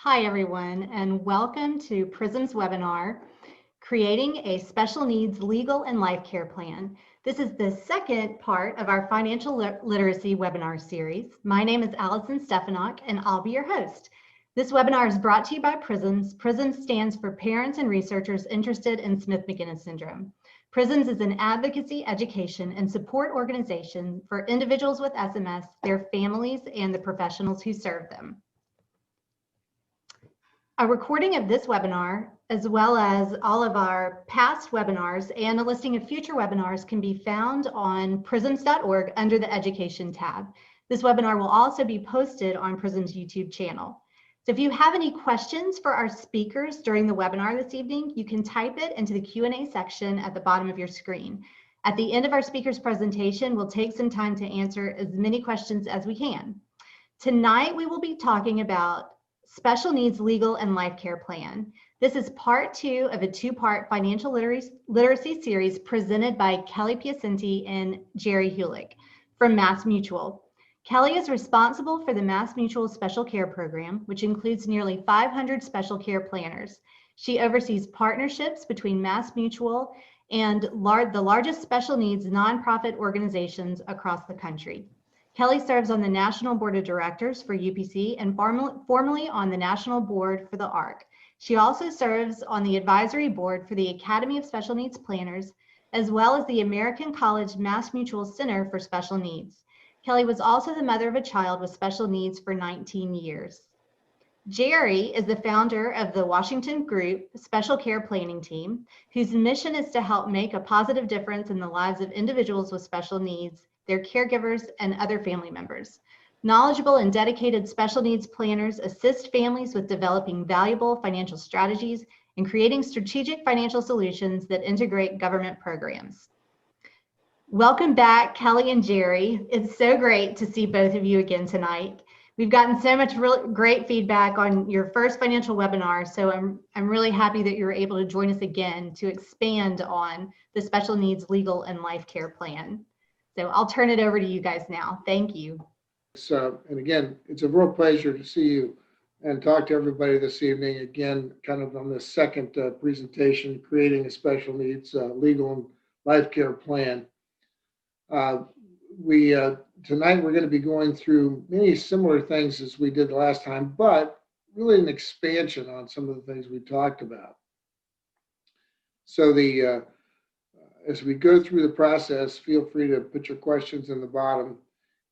Hi, everyone, and welcome to PRISM's webinar, Creating a Special Needs Legal and Life Care Plan. This is the second part of our Financial Literacy webinar series. My name is Allison Stefanok, and I'll be your host. This webinar is brought to you by PRISMS. PRISMS stands for Parents and Researchers Interested in Smith-Magenis Syndrome. PRISMS is an advocacy, education, and support organization for individuals with SMS, their families, and the professionals who serve them. A recording of this webinar, as well as all of our past webinars and a listing of future webinars, can be found on prisms.org under the Education tab. This webinar will also be posted on PRISM's YouTube channel. So if you have any questions for our speakers during the webinar this evening, you can type it into the Q&A section at the bottom of your screen. At the end of our speaker's presentation, we'll take some time to answer as many questions as we can. Tonight, we will be talking about Special Needs Legal and Life Care Plan. This is part 2 of a 2-part financial literacy series presented by Kelly Piacenti and Jerry Hulick from MassMutual. Kelly is responsible for the MassMutual SpecialCare program, which includes nearly 500 special care planners. She oversees partnerships between MassMutual and the largest special needs nonprofit organizations across the country. Kelly serves on the National Board of Directors for UPC and formerly on the National Board for the ARC. She also serves on the advisory board for the Academy of Special Needs Planners, as well as the American College MassMutual Center for Special Needs. Kelly was also the mother of a child with special needs for 19 years. Jerry is the founder of the Washington Group Special Care Planning Team, whose mission is to help make a positive difference in the lives of individuals with special needs, their caregivers, and other family members. Knowledgeable and dedicated special needs planners assist families with developing valuable financial strategies and creating strategic financial solutions that integrate government programs. Welcome back, Kelly and Jerry. It's so great to see both of you again tonight. We've gotten so much great feedback on your first financial webinar, so I'm really happy that you're able to join us again to expand on the Special Needs Legal and Life Care Plan. So I'll turn it over to you guys now. Thank you. And again, it's a real pleasure to see you and talk to everybody this evening. Again, kind of on this second presentation, creating a special needs legal and life care plan. Tonight we're going to be going through many similar things as we did last time, but really an expansion on some of the things we talked about. So as we go through the process, feel free to put your questions in the bottom,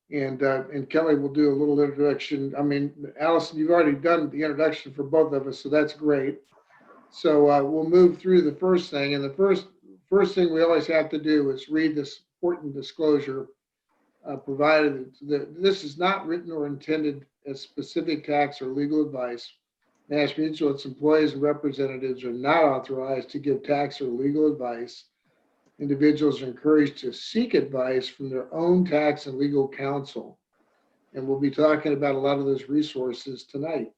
and Kelly will do a little introduction. I mean, Allison, you've already done the introduction for both of us, so that's great. So we'll move through the first thing, and the first thing we always have to do is read this important disclosure, provided that this is not written or intended as specific tax or legal advice. MassMutual, its employees and representatives are not authorized to give tax or legal advice. Individuals are encouraged to seek advice from their own tax and legal counsel. And we'll be talking about a lot of those resources tonight.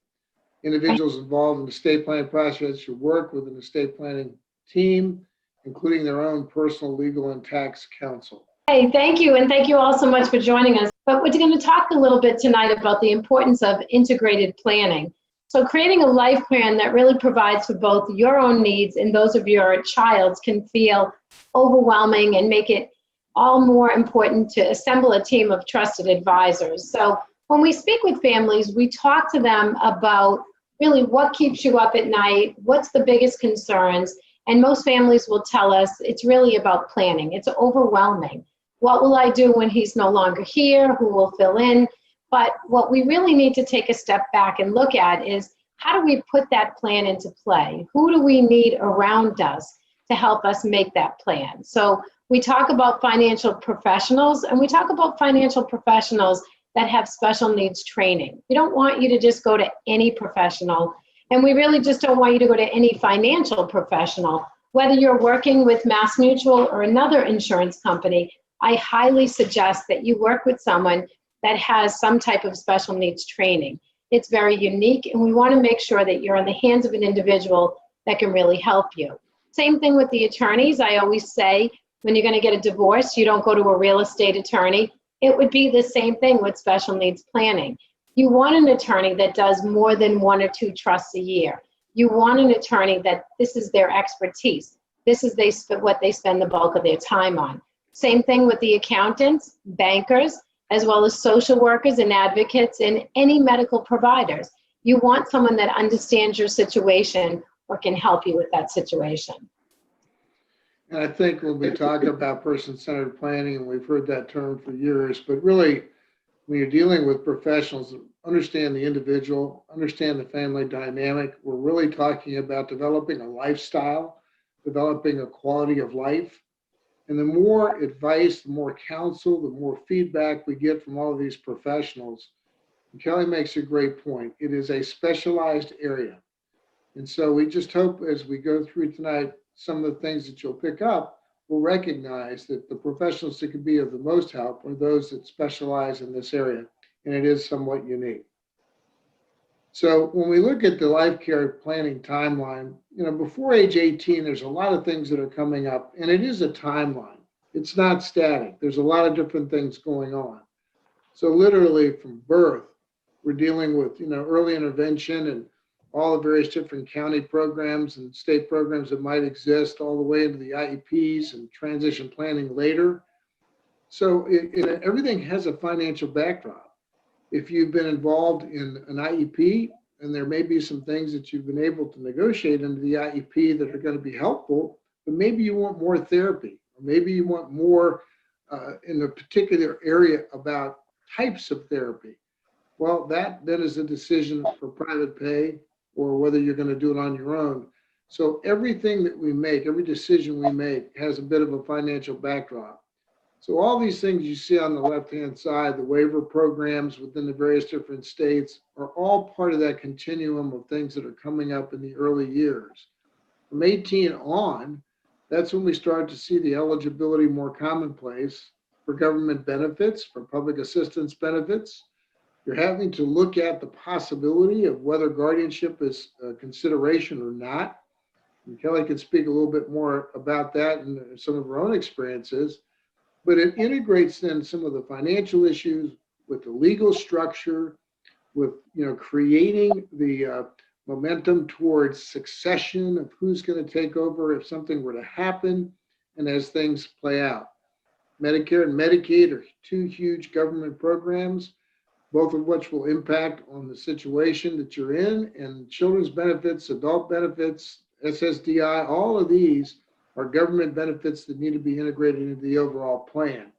Individuals involved in the estate planning process should work with an estate planning team, including their own personal legal and tax counsel. Hey, thank you. And thank you all so much for joining us. But we're going to talk a little bit tonight about the importance of integrated planning. So creating a life plan that really provides for both your own needs and those of your child's can feel overwhelming and make it all more important to assemble a team of trusted advisors. So when we speak with families, we talk to them about really what keeps you up at night, what's the biggest concerns, and most families will tell us it's really about planning. It's overwhelming. What will I do when he's no longer here? Who will fill in? But what we really need to take a step back and look at is how do we put that plan into play? Who do we need around us to help us make that plan? So we talk about financial professionals, and we talk about financial professionals that have special needs training. We don't want you to just go to any professional, and we really just don't want you to go to any financial professional. Whether you're working with MassMutual or another insurance company, I highly suggest that you work with someone that has some type of special needs training. It's very unique, and we want to make sure that you're in the hands of an individual that can really help you. Same thing with the attorneys. I always say, when you're going to get a divorce, you don't go to a real estate attorney. It would be the same thing with special needs planning. You want an attorney that does more than 1 or 2 trusts a year. You want an attorney that this is their expertise. This is what they spend the bulk of their time on. Same thing with the accountants, bankers, as well as social workers and advocates and any medical providers. You want someone that understands your situation or can help you with that situation. And I think when we talk about person-centered planning, and we've heard that term for years, but really when you're dealing with professionals, understand the individual, understand the family dynamic. We're really talking about developing a lifestyle, developing a quality of life. And the more advice, the more counsel, the more feedback we get from all of these professionals. And Kelly makes a great point. It is a specialized area. And so we just hope as we go through tonight, some of the things that you'll pick up will recognize that the professionals that can be of the most help are those that specialize in this area. And it is somewhat unique. So when we look at the life care planning timeline, before age 18, there's a lot of things that are coming up, and it is a timeline. It's not static. There's a lot of different things going on. So literally from birth, we're dealing with, early intervention and all the various different county programs and state programs that might exist, all the way into the IEPs and transition planning later. So everything has a financial backdrop. If you've been involved in an IEP, and there may be some things that you've been able to negotiate into the IEP that are going to be helpful, but maybe you want more therapy, or maybe you want more in a particular area about types of therapy. Well, that then is a decision for private pay or whether you're going to do it on your own. So everything that we make, every decision we make has a bit of a financial backdrop. So all these things you see on the left-hand side, the waiver programs within the various different states, are all part of that continuum of things that are coming up in the early years. From 18 on, that's when we start to see the eligibility more commonplace for government benefits, for public assistance benefits. You're having to look at the possibility of whether guardianship is a consideration or not. And Kelly can speak a little bit more about that and some of her own experiences. But it integrates then some of the financial issues with the legal structure, with creating the momentum towards succession of who's going to take over if something were to happen, and as things play out. Medicare and Medicaid are 2 huge government programs, both of which will impact on the situation that you're in, and children's benefits, adult benefits, SSDI, all of these are government benefits that need to be integrated into the overall plan.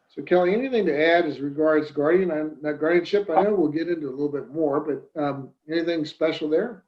So Kelly, anything to add as regards guardianship? I know we'll get into a little bit more, but anything special there?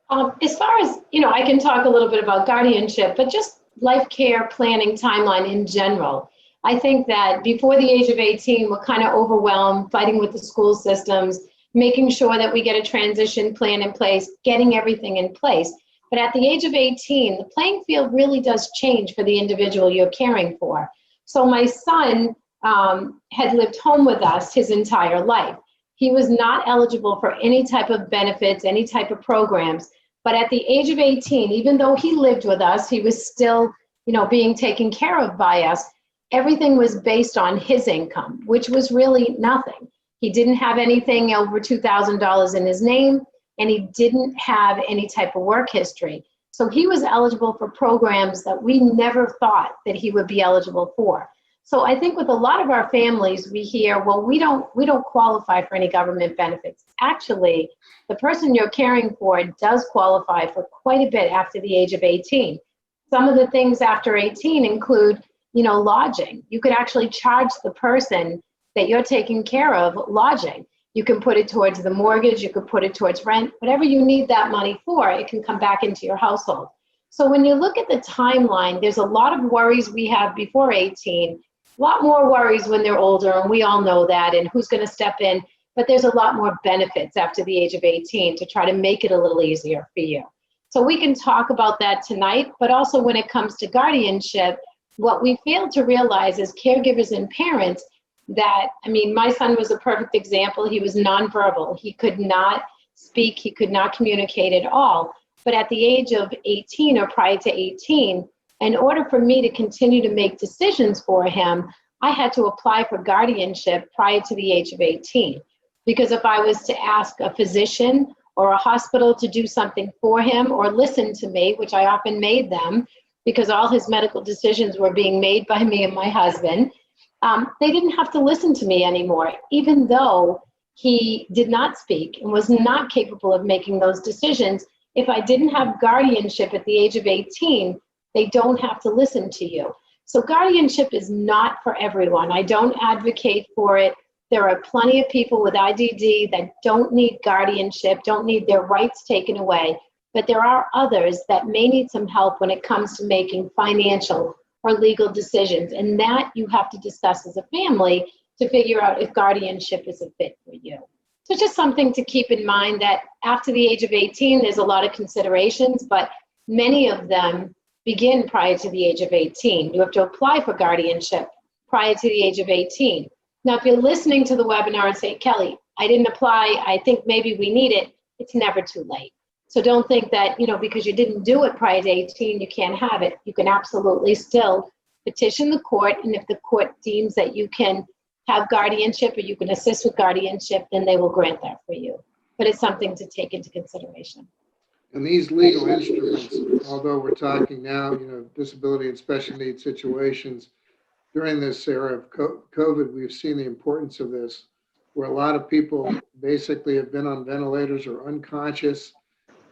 As far as, I can talk a little bit about guardianship, but just life care planning timeline in general. I think that before the age of 18, we're kind of overwhelmed, fighting with the school systems, making sure that we get a transition plan in place, getting everything in place. But at the age of 18, the playing field really does change for the individual you're caring for. So my son had lived home with us his entire life. He was not eligible for any type of benefits, any type of programs. But at the age of 18, even though he lived with us, he was still, being taken care of by us. Everything was based on his income, which was really nothing. He didn't have anything over $2,000 in his name, and he didn't have any type of work history. So he was eligible for programs that we never thought that he would be eligible for. So I think with a lot of our families, we hear, well, we don't qualify for any government benefits. Actually, the person you're caring for does qualify for quite a bit after the age of 18. Some of the things after 18 include, lodging. You could actually charge the person that you're taking care of lodging. You can put it towards the mortgage, you could put it towards rent, whatever you need that money for, it can come back into your household. So when you look at the timeline, there's a lot of worries we have before 18, a lot more worries when they're older, and we all know that, and who's going to step in, but there's a lot more benefits after the age of 18 to try to make it a little easier for you. So we can talk about that tonight, but also when it comes to guardianship, what we fail to realize as caregivers and parents that, my son was a perfect example. He was nonverbal. He could not speak. He could not communicate at all. But at the age of 18 or prior to 18, in order for me to continue to make decisions for him, I had to apply for guardianship prior to the age of 18. Because if I was to ask a physician or a hospital to do something for him or listen to me, which I often made them, because all his medical decisions were being made by me and my husband, they didn't have to listen to me anymore, even though he did not speak and was not capable of making those decisions. If I didn't have guardianship at the age of 18, they don't have to listen to you. So guardianship is not for everyone. I don't advocate for it. There are plenty of people with IDD that don't need guardianship, don't need their rights taken away, but there are others that may need some help when it comes to making financial or legal decisions, and that you have to discuss as a family to figure out if guardianship is a fit for you. So just something to keep in mind, that after the age of 18, there's a lot of considerations, but many of them begin prior to the age of 18. You have to apply for guardianship prior to the age of 18. Now, if you're listening to the webinar and say, Kelly, I didn't apply, I think maybe we need it, it's never too late. So don't think that, because you didn't do it prior to 18, you can't have it. You can absolutely still petition the court, and if the court deems that you can have guardianship or you can assist with guardianship, then they will grant that for you. But it's something to take into consideration. And these legal instruments, although we're talking now, disability and special needs situations, during this era of COVID, we've seen the importance of this, where a lot of people basically have been on ventilators or unconscious.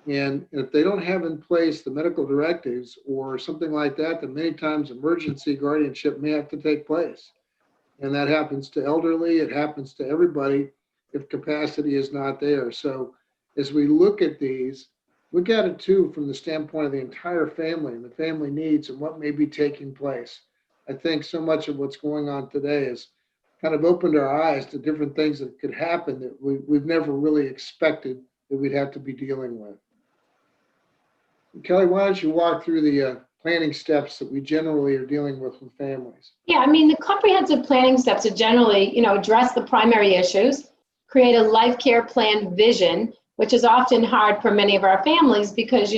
And if they don't have in place the medical directives or something like that, then many times emergency guardianship may have to take place. And that happens to elderly, it happens to everybody if capacity is not there. So as we look at these, look at it too from the standpoint of the entire family and the family needs and what may be taking place. I think so much of what's going on today has kind of opened our eyes to different things that could happen that we've never really expected that we'd have to be dealing with. Kelly, why don't you walk through the planning steps that we generally are dealing with families? Yeah, the comprehensive planning steps are generally, address the primary issues, create a life care plan vision, which is often hard for many of our families because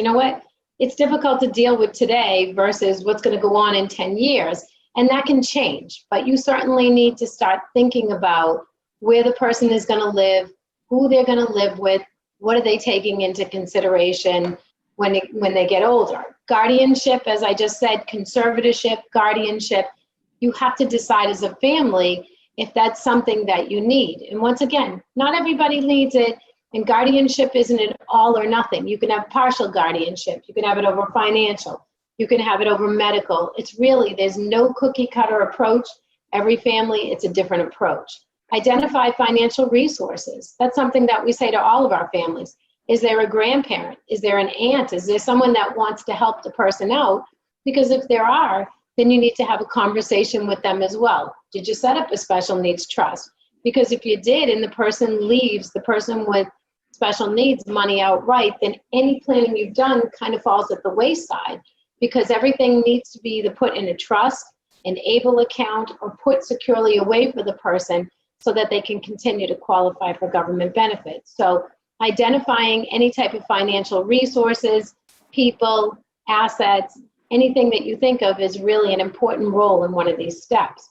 it's difficult to deal with today versus what's going to go on in 10 years. And that can change, but you certainly need to start thinking about where the person is going to live, who they're going to live with, what are they taking into consideration when they get older. Guardianship, as I just said, conservatorship, guardianship, you have to decide as a family if that's something that you need. And once again, not everybody needs it, and guardianship isn't an all or nothing. You can have partial guardianship, you can have it over financial, you can have it over medical. It's really, there's no cookie cutter approach. Every family, it's a different approach. Identify financial resources. That's something that we say to all of our families. Is there a grandparent? Is there an aunt? Is there someone that wants to help the person out? Because if there are, then you need to have a conversation with them as well. Did you set up a special needs trust? Because if you did and the person leaves the person with special needs money outright, then any planning you've done kind of falls at the wayside, because everything needs to be either put in a trust, an ABLE account, or put securely away for the person so that they can continue to qualify for government benefits. So identifying any type of financial resources, people, assets, anything that you think of is really an important role in one of these steps.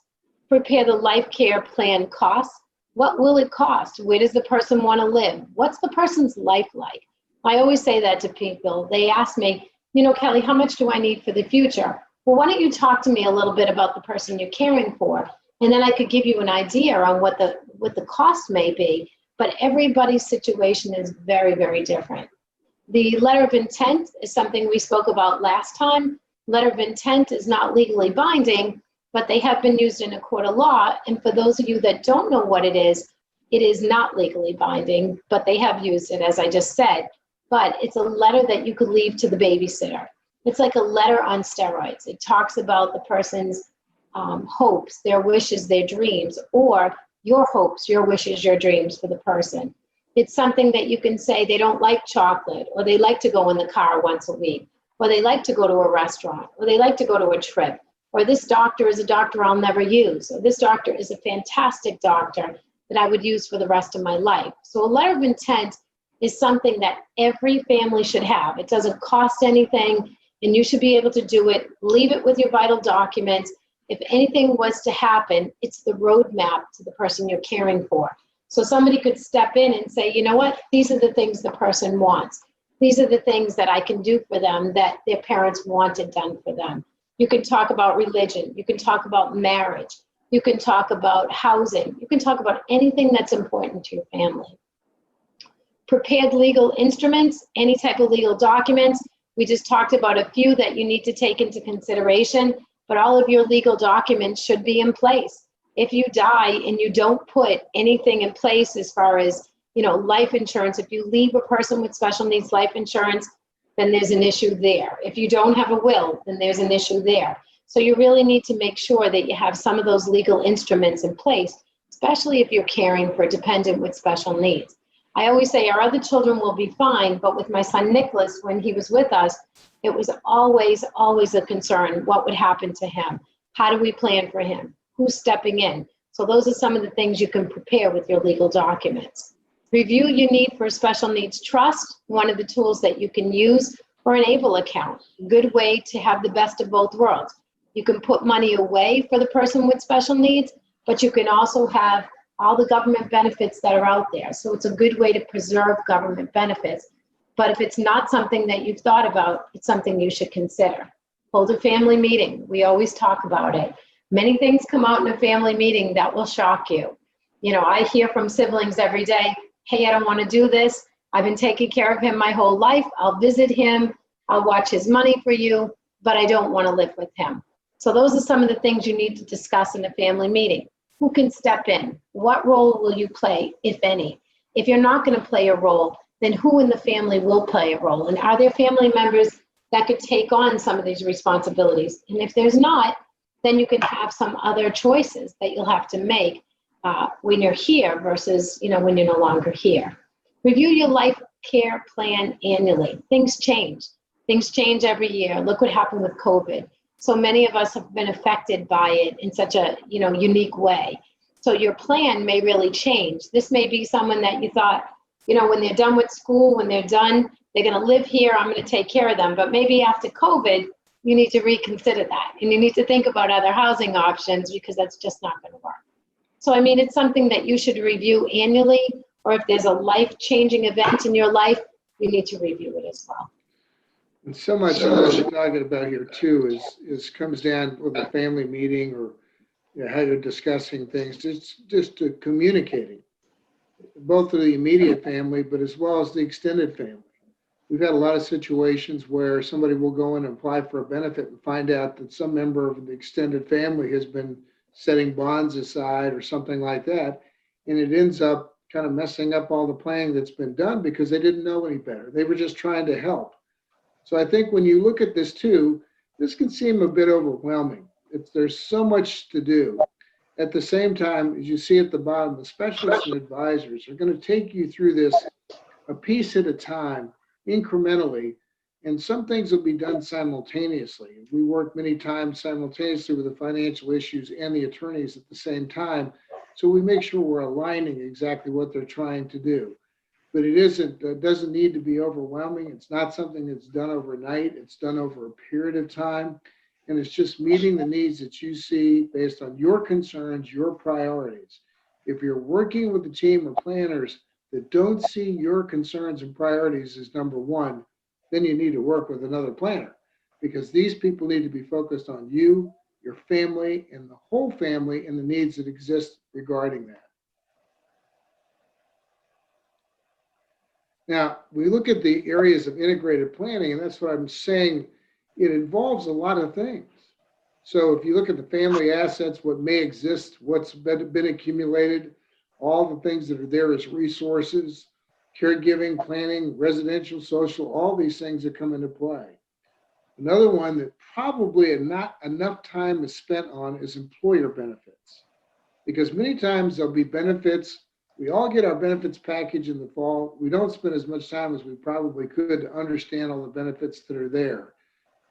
Prepare the life care plan costs. What will it cost? Where does the person want to live? What's the person's life like? I always say that to people. They ask me, Kelly, how much do I need for the future? Well, why don't you talk to me a little bit about the person you're caring for? And then I could give you an idea on what the cost may be. But everybody's situation is very, very different. The letter of intent is something we spoke about last time. Letter of intent is not legally binding, but they have been used in a court of law. And for those of you that don't know what it is not legally binding, but they have used it, as I just said. But it's a letter that you could leave to the babysitter. It's like a letter on steroids. It talks about the person's hopes, their wishes, their dreams, or your hopes, your wishes, your dreams for the person. It's something that you can say they don't like chocolate, or they like to go in the car once a week, or they like to go to a restaurant, or they like to go to a trip, or this doctor is a doctor I'll never use, or this doctor is a fantastic doctor that I would use for the rest of my life. So a letter of intent is something that every family should have. It doesn't cost anything, and you should be able to do it. Leave it with your vital documents. If anything was to happen, it's the roadmap to the person you're caring for. So somebody could step in and say, you know what, these are the things the person wants. These are the things that I can do for them that their parents wanted done for them. You can talk about religion. You can talk about marriage. You can talk about housing. You can talk about anything that's important to your family. Prepared legal instruments, any type of legal documents. We just talked about a few that you need to take into consideration, but all of your legal documents should be in place. If you die and you don't put anything in place as far as, life insurance, if you leave a person with special needs life insurance, then there's an issue there. If you don't have a will, then there's an issue there. So you really need to make sure that you have some of those legal instruments in place, especially if you're caring for a dependent with special needs. I always say our other children will be fine, but with my son Nicholas, when he was with us, it was always a concern. What would happen to him? How do we plan for him? Who's stepping in? So those are some of the things you can prepare with your legal documents. Review your need for a special needs trust, one of the tools that you can use, or an ABLE account, a good way to have the best of both worlds. You can put money away for the person with special needs, but you can also have all the government benefits that are out there. So it's a good way to preserve government benefits. But if it's not something that you've thought about, it's something you should consider. Hold a family meeting. We always talk about it. Many things come out in a family meeting that will shock you. I hear from siblings every day, hey, I don't want to do this. I've been taking care of him my whole life. I'll visit him. I'll watch his money for you, but I don't want to live with him. So those are some of the things you need to discuss in a family meeting. Who can step in? What role will you play, if any? If you're not going to play a role, then who in the family will play a role? And are there family members that could take on some of these responsibilities? And if there's not, then you can have some other choices that you'll have to make when you're here versus, when you're no longer here. Review your life care plan annually. Things change. Things change every year. Look what happened with COVID. So many of us have been affected by it in such a, unique way. So your plan may really change. This may be someone that you thought, when they're done with school, when they're done, they're going to live here, I'm going to take care of them. But maybe after COVID, you need to reconsider that. And you need to think about other housing options because that's just not going to work. So, it's something that you should review annually, or if there's a life-changing event in your life, you need to review it as well. And so much of what we're talking about here too is comes down with a family meeting or how you're discussing things, just to communicating, both to the immediate family, but as well as the extended family. We've had a lot of situations where somebody will go in and apply for a benefit and find out that some member of the extended family has been setting bonds aside or something like that. And it ends up kind of messing up all the planning that's been done because they didn't know any better. They were just trying to help. So I think when you look at this too, this can seem a bit overwhelming. There's so much to do. At the same time, as you see at the bottom, the specialists and advisors are going to take you through this a piece at a time, incrementally, and some things will be done simultaneously. We work many times simultaneously with the financial issues and the attorneys at the same time, so we make sure we're aligning exactly what they're trying to do. But it doesn't need to be overwhelming. It's not something that's done overnight. It's done over a period of time. And it's just meeting the needs that you see based on your concerns, your priorities. If you're working with a team of planners that don't see your concerns and priorities as number one, then you need to work with another planner, because these people need to be focused on you, your family, and the whole family and the needs that exist regarding that. Now, we look at the areas of integrated planning, and that's what I'm saying. It involves a lot of things. So if you look at the family assets, what may exist, what's been accumulated, all the things that are there as resources, caregiving, planning, residential, social, all these things that come into play. Another one that probably not enough time is spent on is employer benefits, because many times there'll be benefits. We all get our benefits package in the fall. We don't spend as much time as we probably could to understand all the benefits that are there.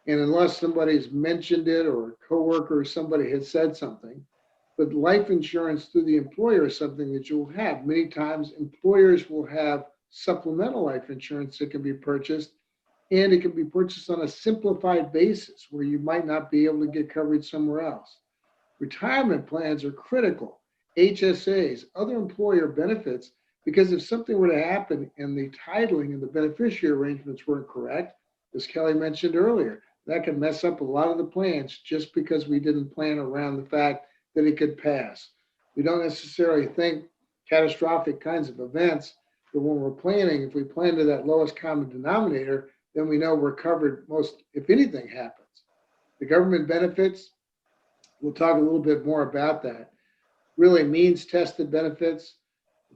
And unless somebody's mentioned it or a coworker or somebody has said something, but life insurance through the employer is something that you'll have. Many times employers will have supplemental life insurance that can be purchased, and it can be purchased on a simplified basis where you might not be able to get coverage somewhere else. Retirement plans are critical. HSAs, other employer benefits, because if something were to happen and the titling and the beneficiary arrangements weren't correct, as Kelly mentioned earlier, that could mess up a lot of the plans just because we didn't plan around the fact that it could pass. We don't necessarily think catastrophic kinds of events, but when we're planning, if we plan to that lowest common denominator, then we know we're covered most, if anything happens. The government benefits, we'll talk a little bit more about that. Really means tested benefits,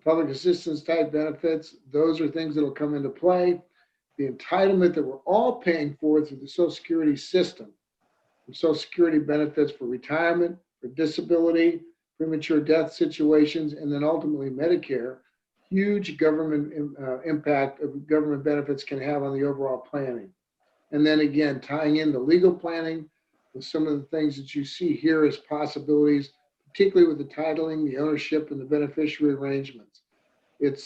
public assistance type benefits, those are things that will come into play. The entitlement that we're all paying for through the Social Security system, Social Security benefits for retirement, for disability, premature death situations, and then ultimately Medicare, huge government impact of government benefits can have on the overall planning. And then again, tying in the legal planning with some of the things that you see here as possibilities, particularly with the titling, the ownership, and the beneficiary arrangements. It's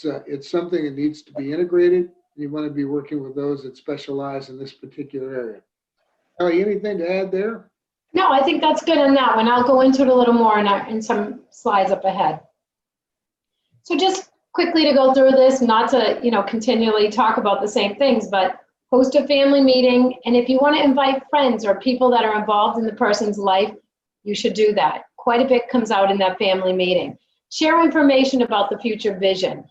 something that needs to be integrated. You want to be working with those that specialize in this particular area. Kelly, anything to add there? No, I think that's good on that one. I'll go into it a little more in some slides up ahead. So just quickly to go through this, not to continually talk about the same things, but host a family meeting. And if you want to invite friends or people that are involved in the person's life, you should do that. Quite a bit comes out in that family meeting. Share information about the future vision.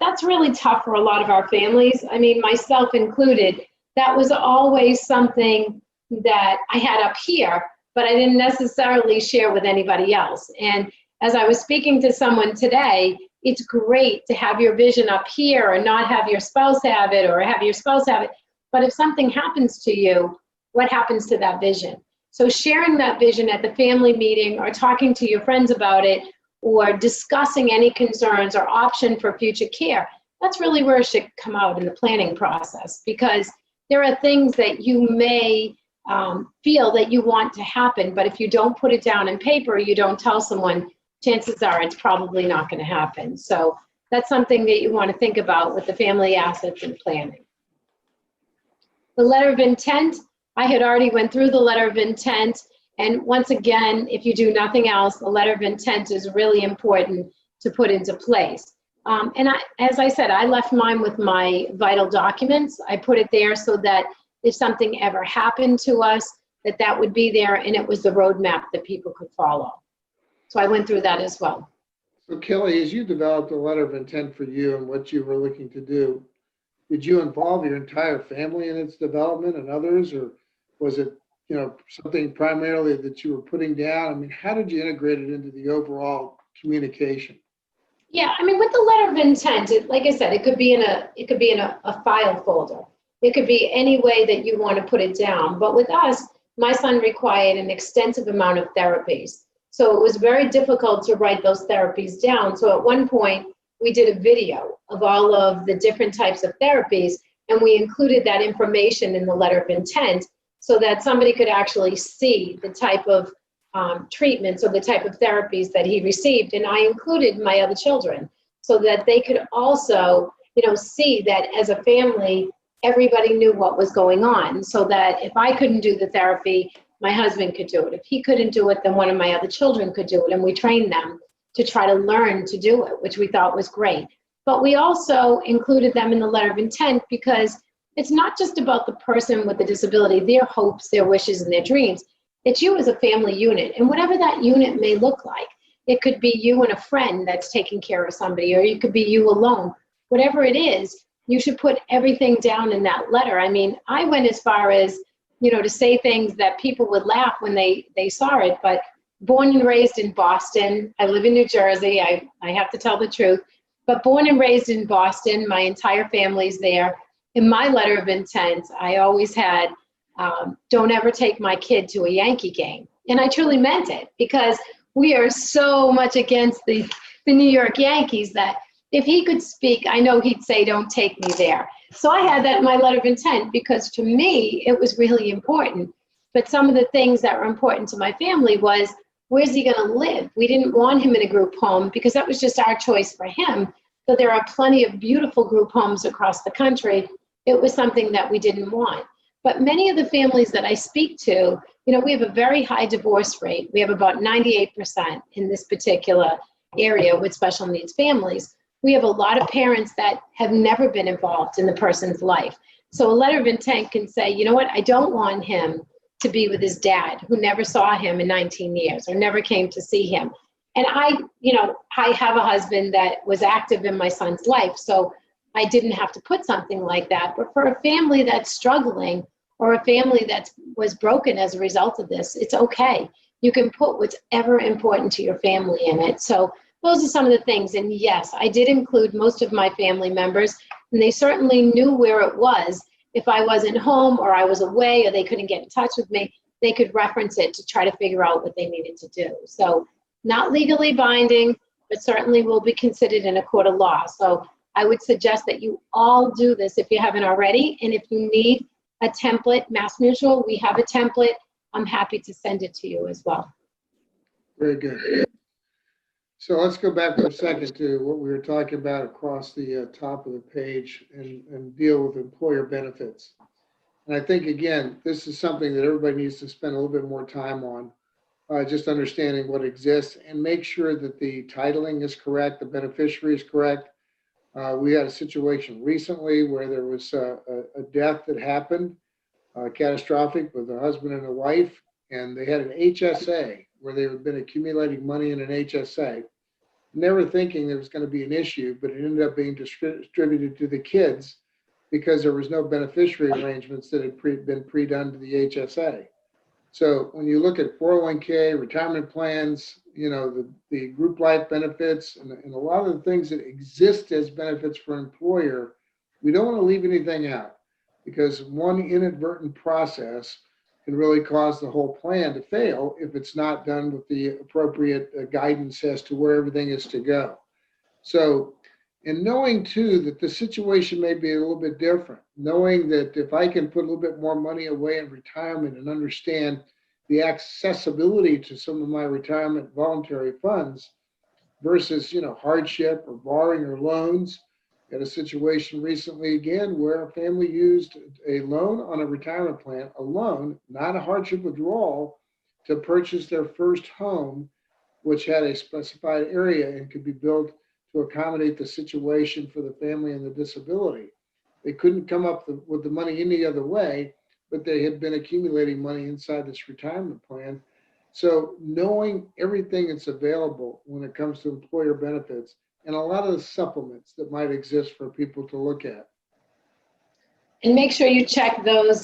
That's really tough for a lot of our families. I mean, myself included, that was always something that I had up here, but I didn't necessarily share with anybody else. And as I was speaking to someone today, it's great to have your vision up here and not have your spouse have it or have your spouse have it. But if something happens to you, what happens to that vision? So sharing that vision at the family meeting or talking to your friends about it or discussing any concerns or option for future care, that's really where it should come out in the planning process, because there are things that you may feel that you want to happen, but if you don't put it down in paper, you don't tell someone, chances are it's probably not going to happen. So that's something that you want to think about with the family assets and planning. The letter of intent, I had already went through the letter of intent. And once again, if you do nothing else, the letter of intent is really important to put into place. As I said, I left mine with my vital documents. I put it there so that if something ever happened to us, that would be there, and it was the roadmap that people could follow. So I went through that as well. So Kelly, as you developed a letter of intent for you and what you were looking to do, did you involve your entire family in its development and others, or was it something primarily that you were putting down? I mean, how did you integrate it into the overall communication? Yeah, I mean, with the letter of intent, like I said, it could be in a file folder. It could be any way that you want to put it down. But with us, my son required an extensive amount of therapies. So it was very difficult to write those therapies down. So at one point, we did a video of all of the different types of therapies, and we included that information in the letter of intent so that somebody could actually see the type of treatments or the type of therapies that he received. And I included my other children so that they could also, see that as a family, everybody knew what was going on, so that if I couldn't do the therapy, my husband could do it. If he couldn't do it, then one of my other children could do it. And we trained them to try to learn to do it, which we thought was great. But we also included them in the letter of intent because it's not just about the person with the disability, their hopes, their wishes, and their dreams. It's you as a family unit. And whatever that unit may look like, it could be you and a friend that's taking care of somebody, or it could be you alone. Whatever it is, you should put everything down in that letter. I mean, I went as far as, to say things that people would laugh when they saw it, but born and raised in Boston, I live in New Jersey, I have to tell the truth, but born and raised in Boston, my entire family's there. In my letter of intent, I always had, don't ever take my kid to a Yankee game. And I truly meant it, because we are so much against the New York Yankees that if he could speak, I know he'd say, don't take me there. So I had that in my letter of intent because to me, it was really important. But some of the things that were important to my family was, where's he gonna live? We didn't want him in a group home because that was just our choice for him. So there are plenty of beautiful group homes across the country. It was something that we didn't want. But many of the families that I speak to, we have a very high divorce rate. We have about 98% in this particular area with special needs families, we have a lot of parents that have never been involved in the person's life. So a letter of intent can say, you know what, I don't want him to be with his dad who never saw him in 19 years or never came to see him. And I have a husband that was active in my son's life, so I didn't have to put something like that. But for a family that's struggling or a family that was broken as a result of this, it's okay. You can put what's ever important to your family in it. So those are some of the things. And yes, I did include most of my family members, and they certainly knew where it was. If I wasn't home or I was away or they couldn't get in touch with me, they could reference it to try to figure out what they needed to do. So not legally binding, but certainly will be considered in a court of law. So I would suggest that you all do this if you haven't already. And if you need a template, MassMutual, we have a template. I'm happy to send it to you as well. Very good. So let's go back for a second to what we were talking about across the top of the page and deal with employer benefits. And I think, again, this is something that everybody needs to spend a little bit more time on, just understanding what exists and make sure that the titling is correct, the beneficiary is correct. We had a situation recently where there was a death that happened, catastrophic, with a husband and a wife, and they had an HSA where they had been accumulating money in an HSA, never thinking there was going to be an issue, but it ended up being distributed to the kids because there was no beneficiary arrangements that had been pre-done to the HSA. So when you look at 401k, retirement plans, the group life benefits, and a lot of the things that exist as benefits for an employer, we don't want to leave anything out, because one inadvertent process can really cause the whole plan to fail if it's not done with the appropriate guidance as to where everything is to go. So, and knowing too that the situation may be a little bit different, knowing that if I can put a little bit more money away in retirement and understand the accessibility to some of my retirement voluntary funds versus, hardship or borrowing or loans. Had a situation recently again where a family used a loan on a retirement plan, a loan, not a hardship withdrawal, to purchase their first home, which had a specified area and could be built to accommodate the situation for the family and the disability. They couldn't come up with the money any other way, but they had been accumulating money inside this retirement plan. So knowing everything that's available when it comes to employer benefits and a lot of the supplements that might exist for people to look at. And make sure you check those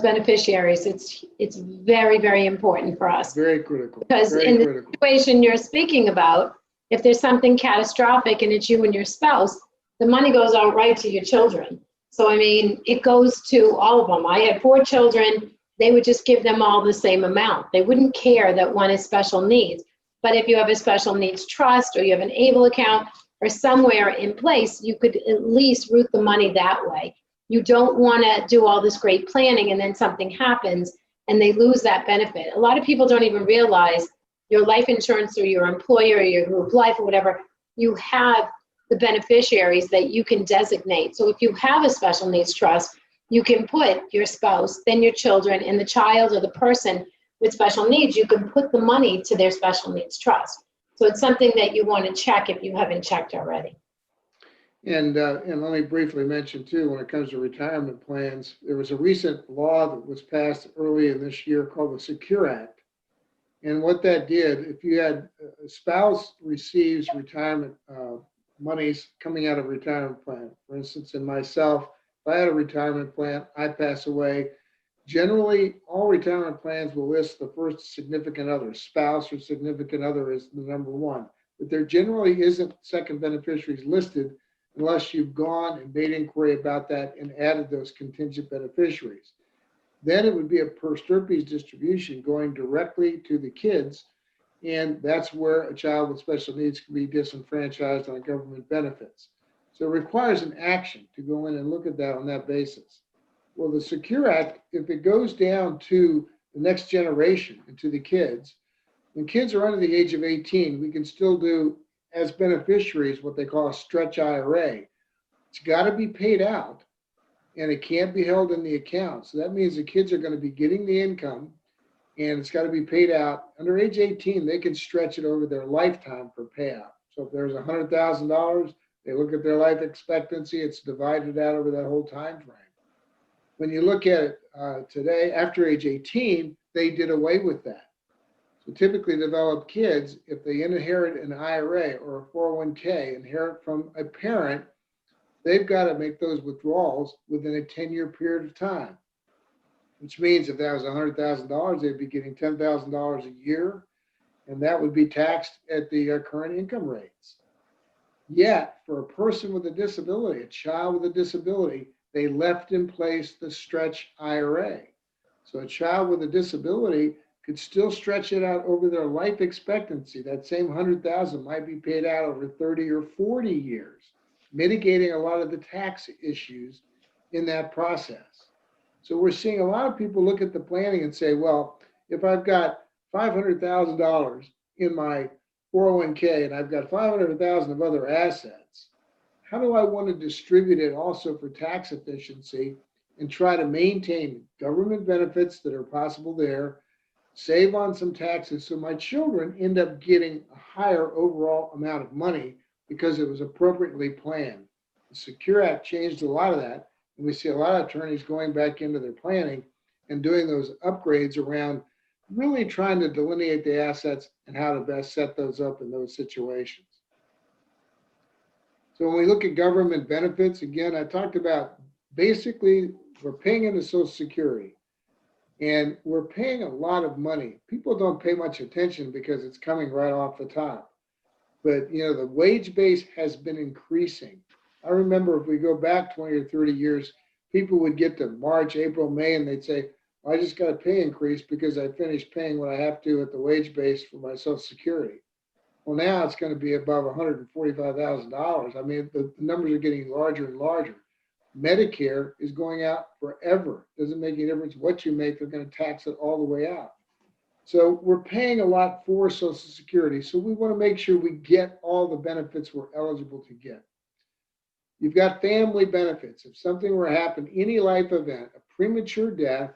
beneficiaries. It's very, very important for us. Very critical. Because in the situation you're speaking about, if there's something catastrophic and it's you and your spouse, the money goes out right to your children. So, it goes to all of them. I had 4 children. They would just give them all the same amount. They wouldn't care that one is special needs. But if you have a special needs trust or you have an ABLE account or somewhere in place, you could at least route the money that way. You don't want to do all this great planning and then something happens and they lose that benefit. A lot of people don't even realize your life insurance or your employer or your group life or whatever, you have the beneficiaries that you can designate. So if you have a special needs trust, you can put your spouse, then your children, and the child or the person with special needs, you can put the money to their special needs trust. So it's something that you want to check if you haven't checked already. And let me briefly mention too, when it comes to retirement plans, there was a recent law that was passed early in this year called the Secure Act. And what that did, if you had a spouse receives retirement monies coming out of a retirement plan, for instance, in myself, if I had a retirement plan, I pass away, generally all retirement plans will list the first significant other, spouse or significant other is the number 1. But there generally isn't second beneficiaries listed unless you've gone and made inquiry about that and added those contingent beneficiaries. Then it would be a per stirpes distribution going directly to the kids, and that's where a child with special needs can be disenfranchised on government benefits. So it requires an action to go in and look at that on that basis. Well, the Secure Act, if it goes down to the next generation and to the kids, when kids are under the age of 18, we can still do as beneficiaries what they call a stretch IRA. It's got to be paid out and it can't be held in the account. So that means the kids are going to be getting the income and it's got to be paid out. Under age 18, they can stretch it over their lifetime for payout. So if there's $100,000, they look at their life expectancy, it's divided out over that whole time frame. When you look at it today, after age 18, they did away with that. So typically developed kids, if they inherit an IRA or a 401k, inherit from a parent, they've got to make those withdrawals within a 10-year period of time, which means if that was $100,000, they'd be getting $10,000 a year, and that would be taxed at the current income rates. Yet, for a person with a disability, a child with a disability, they left in place the stretch IRA. So a child with a disability could still stretch it out over their life expectancy. That same $100,000 might be paid out over 30 or 40 years, mitigating a lot of the tax issues in that process. So we're seeing a lot of people look at the planning and say, well, if I've got $500,000 in my 401k and I've got $500,000 of other assets, how do I want to distribute it also for tax efficiency and try to maintain government benefits that are possible there, save on some taxes so my children end up getting a higher overall amount of money because it was appropriately planned. The Secure Act changed a lot of that, and we see a lot of attorneys going back into their planning and doing those upgrades around really trying to delineate the assets and how to best set those up in those situations. So when we look at government benefits, again, I talked about basically we're paying into Social Security and we're paying a lot of money. People don't pay much attention because it's coming right off the top. But, you know, the wage base has been increasing. I remember if we go back 20 or 30 years, people would get to March, April, May, and they'd say, well, I just got a pay increase because I finished paying what I have to at the wage base for my Social Security. Well, now it's going to be above $145,000. I mean, the numbers are getting larger and larger. Medicare is going out forever. Doesn't make any difference what you make. They're going to tax it all the way out. So we're paying a lot for Social Security. So we want to make sure we get all the benefits we're eligible to get. You've got family benefits. If something were to happen, any life event, a premature death,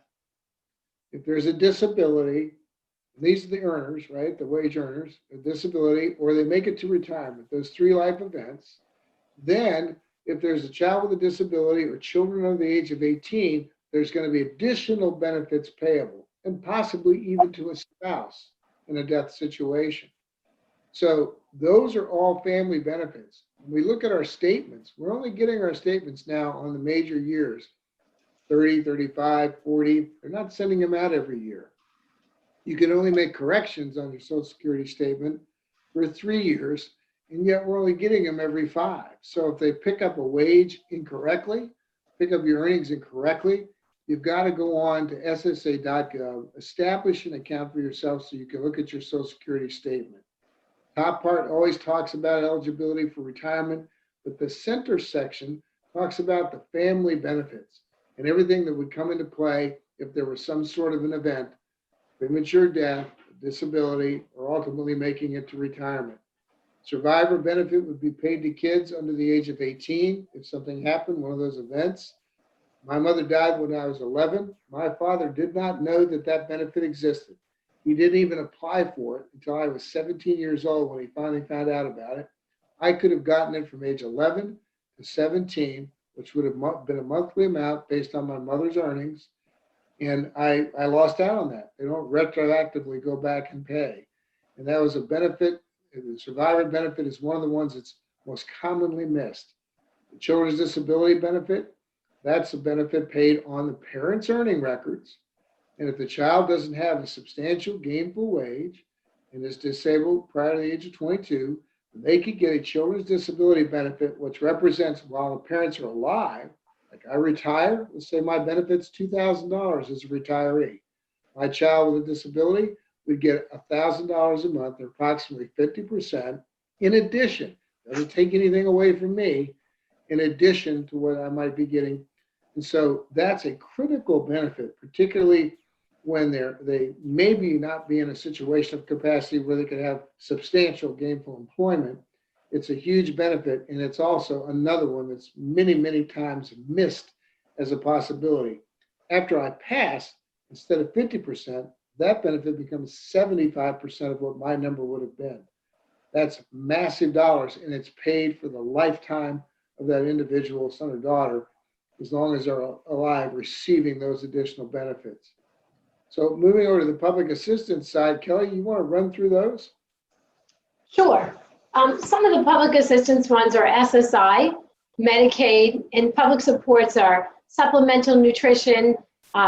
if there's a disability, these are the earners, right? The wage earners, a disability, or they make it to retirement, those 3 life events. Then if there's a child with a disability or children under the age of 18, there's going to be additional benefits payable and possibly even to a spouse in a death situation. So those are all family benefits. When we look at our statements, we're only getting our statements now on the major years, 30, 35, 40. They're not sending them out every year. You can only make corrections on your Social Security statement for 3 years, and yet we're only getting them every 5. So if they pick up a wage incorrectly, pick up your earnings incorrectly, you've got to go on to ssa.gov, establish an account for yourself so you can look at your Social Security statement. Top part always talks about eligibility for retirement, but the center section talks about the family benefits and everything that would come into play if there was some sort of an event, premature death, disability, or ultimately making it to retirement. Survivor benefit would be paid to kids under the age of 18 if something happened, one of those events. My mother died when I was 11. My father did not know that that benefit existed. He didn't even apply for it until I was 17 years old when he finally found out about it. I could have gotten it from age 11 to 17, which would have been a monthly amount based on my mother's earnings. And I lost out on that. They don't retroactively go back and pay. And that was a benefit. The survivor benefit is one of the ones that's most commonly missed. The children's disability benefit, that's a benefit paid on the parents' earning records. And if the child doesn't have a substantial gainful wage and is disabled prior to the age of 22, they could get a children's disability benefit, which represents while the parents are alive. Like I retire, let's say my benefit's $2,000 as a retiree. My child with a disability would get $1,000 a month, or approximately 50%, in addition, doesn't take anything away from me, in addition to what I might be getting. And so that's a critical benefit, particularly when they maybe not be in a situation of capacity where they could have substantial gainful employment. It's a huge benefit, and it's also another one that's many, many times missed as a possibility. After I pass, instead of 50%, that benefit becomes 75% of what my number would have been. That's massive dollars, and it's paid for the lifetime of that individual son or daughter, as long as they're alive, receiving those additional benefits. So moving over to the public assistance side, Kelly, you want to run through those? Sure. Some of the public assistance ones are SSI, Medicaid, and public supports are supplemental nutrition,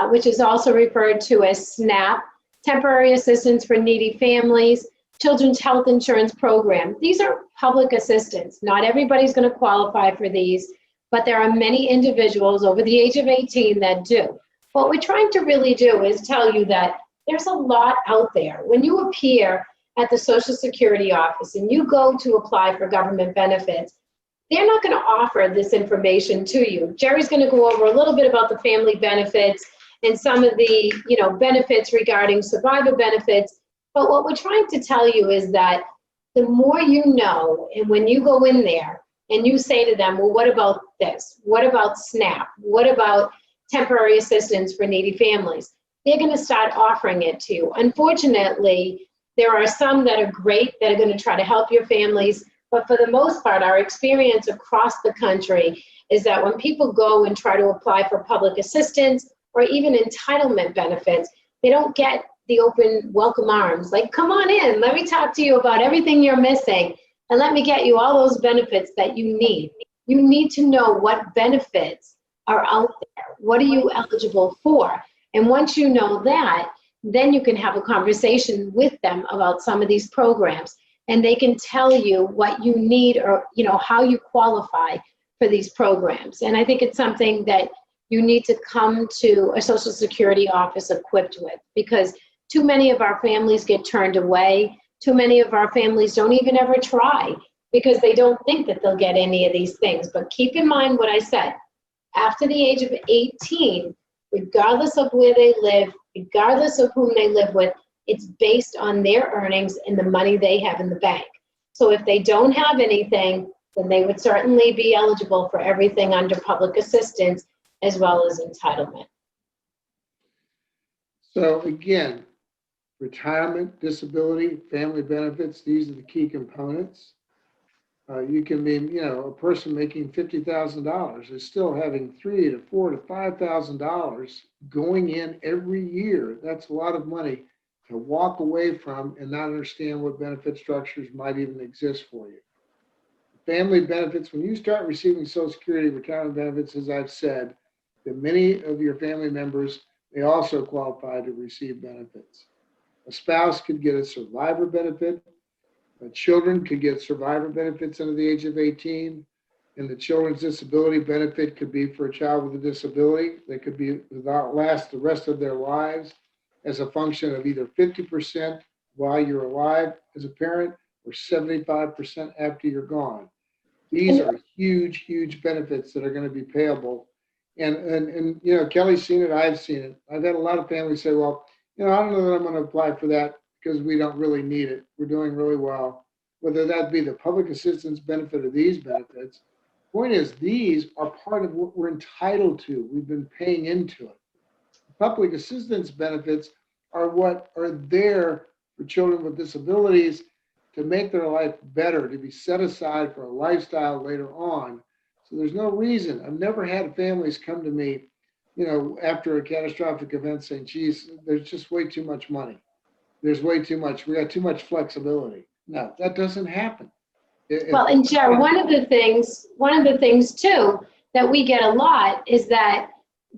which is also referred to as SNAP, temporary assistance for needy families, children's health insurance program. These are public assistance. Not everybody's going to qualify for these, but there are many individuals over the age of 18 that do. What we're trying to really do is tell you that there's a lot out there. When you appear at the Social Security office and you go to apply for government benefits, they're not going to offer this information to you. Jerry's going to go over a little bit about the family benefits and some of the, benefits regarding survivor benefits. But what we're trying to tell you is that the more you know, and when you go in there and you say to them, well, what about this? What about SNAP? What about temporary assistance for needy families? They're going to start offering it to you. Unfortunately, there are some that are great that are going to try to help your families. But for the most part, our experience across the country is that when people go and try to apply for public assistance or even entitlement benefits, they don't get the open welcome arms. Like, come on in, let me talk to you about everything you're missing, and let me get you all those benefits that you need. You need to know what benefits are out there. What are you eligible for? And once you know that, then you can have a conversation with them about some of these programs, and they can tell you what you need or how you qualify for these programs. And I think it's something that you need to come to a Social Security office equipped with, because too many of our families get turned away. Too many of our families don't even ever try because they don't think that they'll get any of these things. But keep in mind what I said. After the age of 18, regardless of where they live, regardless of whom they live with, it's based on their earnings and the money they have in the bank. So if they don't have anything, then they would certainly be eligible for everything under public assistance as well as entitlement. So again, retirement, disability, family benefits, these are the key components. You can be, a person making $50,000 is still having $3,000 to $4,000 to $5,000 going in every year. That's a lot of money to walk away from and not understand what benefit structures might even exist for you. Family benefits, when you start receiving Social Security retirement benefits, as I've said, that many of your family members may also qualify to receive benefits. A spouse could get a survivor benefit. Children could get survivor benefits under the age of 18. And the children's disability benefit could be for a child with a disability. They could be last the rest of their lives as a function of either 50% while you're alive as a parent or 75% after you're gone. These are huge, huge benefits that are going to be payable. And Kelly's seen it, I've seen it. I've had a lot of families say, well, I don't know that I'm going to apply for that because we don't really need it. We're doing really well. Whether that be the public assistance benefit or these benefits, point is these are part of what we're entitled to. We've been paying into it. Public assistance benefits are what are there for children with disabilities to make their life better, to be set aside for a lifestyle later on. So there's no reason. I've never had families come to me, after a catastrophic event saying, geez, there's just way too much money. There's way too much. We got too much flexibility. No, that doesn't happen. Well, and Joe, one of the things too that we get a lot is that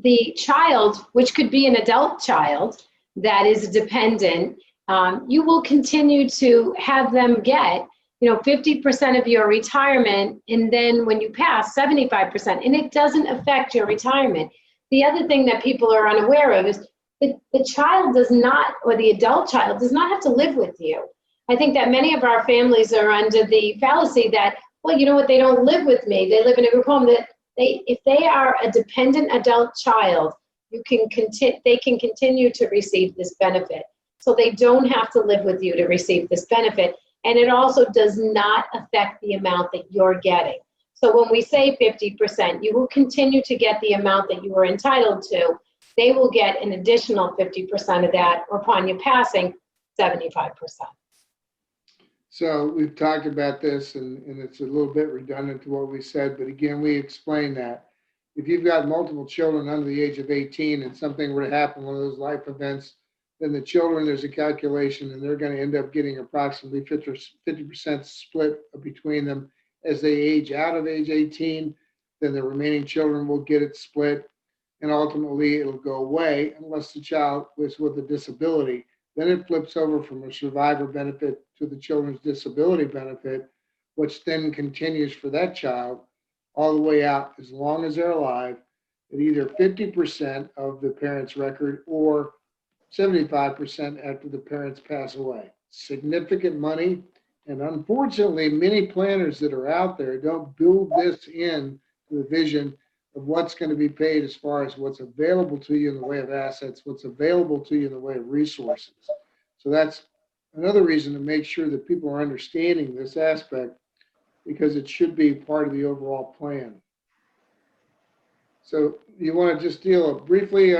the child, which could be an adult child that is dependent, you will continue to have them get 50% of your retirement, and then when you pass, 75%, and it doesn't affect your retirement. The other thing that people are unaware of is that the child does not, or the adult child does not have to live with you. I think that many of our families are under the fallacy that, well, you know what, they don't live with me. They live in a group home. That if they are a dependent adult child, they can continue to receive this benefit. So they don't have to live with you to receive this benefit. And it also does not affect the amount that you're getting. So when we say 50%, you will continue to get the amount that you were entitled to. they will get an additional 50% of that, or upon your passing, 75%. So we've talked about this, and it's a little bit redundant to what we said, but again, we explained that. If you've got multiple children under the age of 18 and something were to happen, one of those life events, then the children, there's a calculation, and they're going to end up getting approximately 50% split between them as they age out of age 18. Then the remaining children will get it split, and ultimately it'll go away unless the child was with a disability. Then it flips over from a survivor benefit to the children's disability benefit, which then continues for that child all the way out as long as they're alive at either 50% of the parent's record or 75% after the parents pass away. Significant money. And unfortunately, many planners that are out there don't build this in to the vision of what's going to be paid as far as what's available to you in the way of assets, what's available to you in the way of resources. So that's another reason to make sure that people are understanding this aspect, because it should be part of the overall plan. So you want to just deal briefly,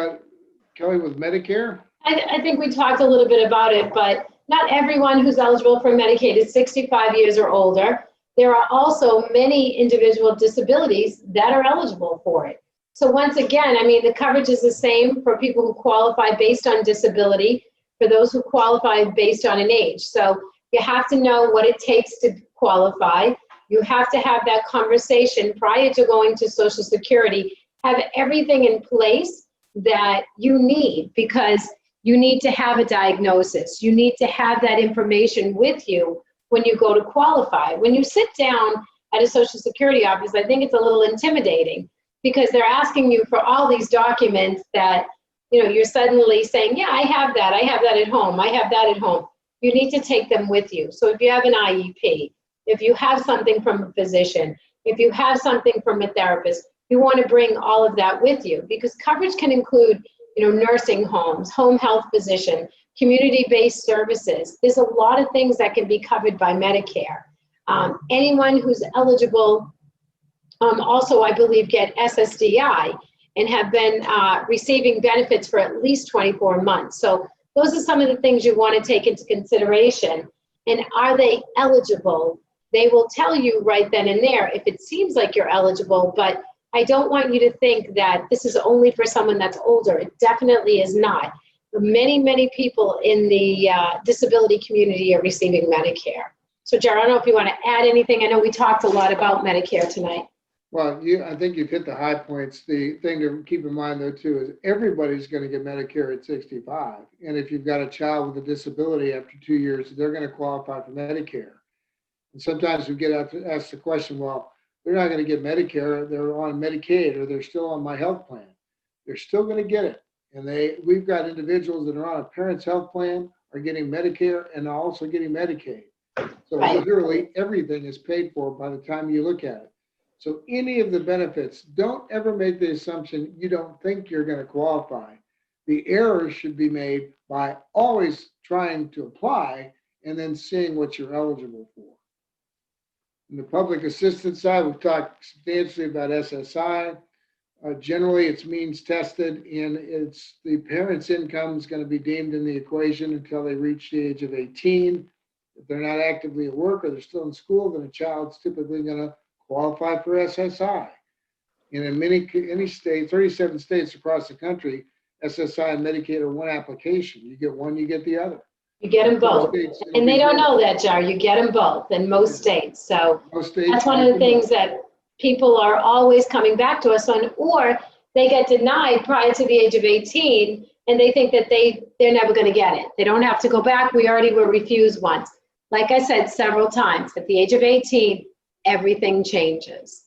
Kelly, with Medicare? I think we talked a little bit about it, but not everyone who's eligible for Medicaid is 65 years or older. There are also many individual disabilities that are eligible for it. So once again, I mean, the coverage is the same for people who qualify based on disability, for those who qualify based on an age. So you have to know what it takes to qualify. You have to have that conversation prior to going to Social Security, have everything in place that you need, because you need to have a diagnosis. You need to have that information with you when you go to qualify. When you sit down at a Social Security office, I think it's a little intimidating, because they're asking you for all these documents that, you know, you're suddenly saying, yeah, I have that at home, I have that at home. You need to take them with you. So if you have an IEP, if you have something from a physician, if you have something from a therapist, you want to bring all of that with you, because coverage can include, you know, nursing homes, home health physician, community-based services. There's a lot of things that can be covered by Medicare. Anyone who's eligible also, I believe, get SSDI and have been receiving benefits for at least 24 months. So those are some of the things you want to take into consideration. And are they eligible? They will tell you right then and there if it seems like you're eligible, but I don't want you to think that this is only for someone that's older. It definitely is not. Many, many people in the disability community are receiving Medicare. So, Jared, I don't know if you want to add anything. I know we talked a lot about Medicare tonight. Well, I think you've hit the high points. The thing to keep in mind, though, too, is everybody's going to get Medicare at 65. And if you've got a child with a disability after 2 years, they're going to qualify for Medicare. And sometimes we get asked the question, well, they're not going to get Medicare, they're on Medicaid, or they're still on my health plan. They're still going to get it. And we've got individuals that are on a parent's health plan are getting Medicare and also getting Medicaid. So literally everything is paid for by the time you look at it. So any of the benefits, don't ever make the assumption you don't think you're going to qualify. The error should be made by always trying to apply and then seeing what you're eligible for. On the public assistance side, we've talked substantially about SSI. Generally, it's means tested, and it's the parent's income is going to be deemed in the equation until they reach the age of 18. If they're not actively at work or they're still in school, then a child's typically going to qualify for SSI. And in any state, 37 states across the country, SSI and Medicaid are one application. You get one, you get the other. You get them both. And they don't know that, Jar. You get them both in most states. So that's one of the things that people are always coming back to us on, or they get denied prior to the age of 18 and they think that they're never going to get it. They don't have to go back. We already were refused once. Like I said several times, at the age of 18, everything changes.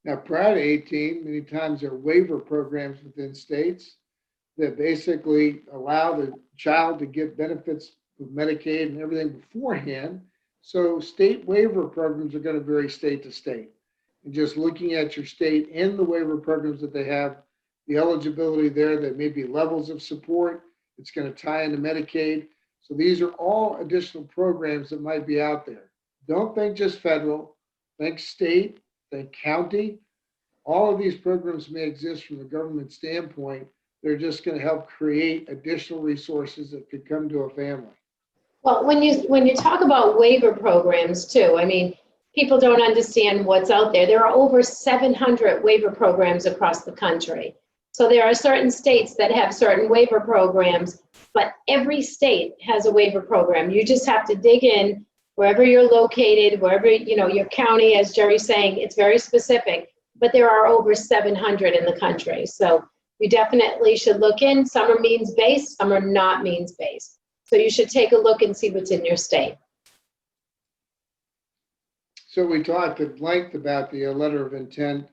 Now, prior to 18, many times there are waiver programs within states that basically allow the child to get benefits with Medicaid and everything beforehand. So state waiver programs are going to vary state to state. And just looking at your state and the waiver programs that they have, the eligibility there, there may be levels of support. It's going to tie into Medicaid. So these are all additional programs that might be out there. Don't think just federal, think state, think county. All of these programs may exist from a government standpoint, They're just going to help create additional resources that could come to a family. Well, when you talk about waiver programs too, I mean, people don't understand what's out there. There are over 700 waiver programs across the country. So there are certain states that have certain waiver programs, but every state has a waiver program. You just have to dig in wherever you're located, wherever, your county, as Jerry's saying, it's very specific, but there are over 700 in the country. So you definitely should look in. Some are means-based, some are not means-based. So you should take a look and see what's in your state. So we talked at length about the letter of intent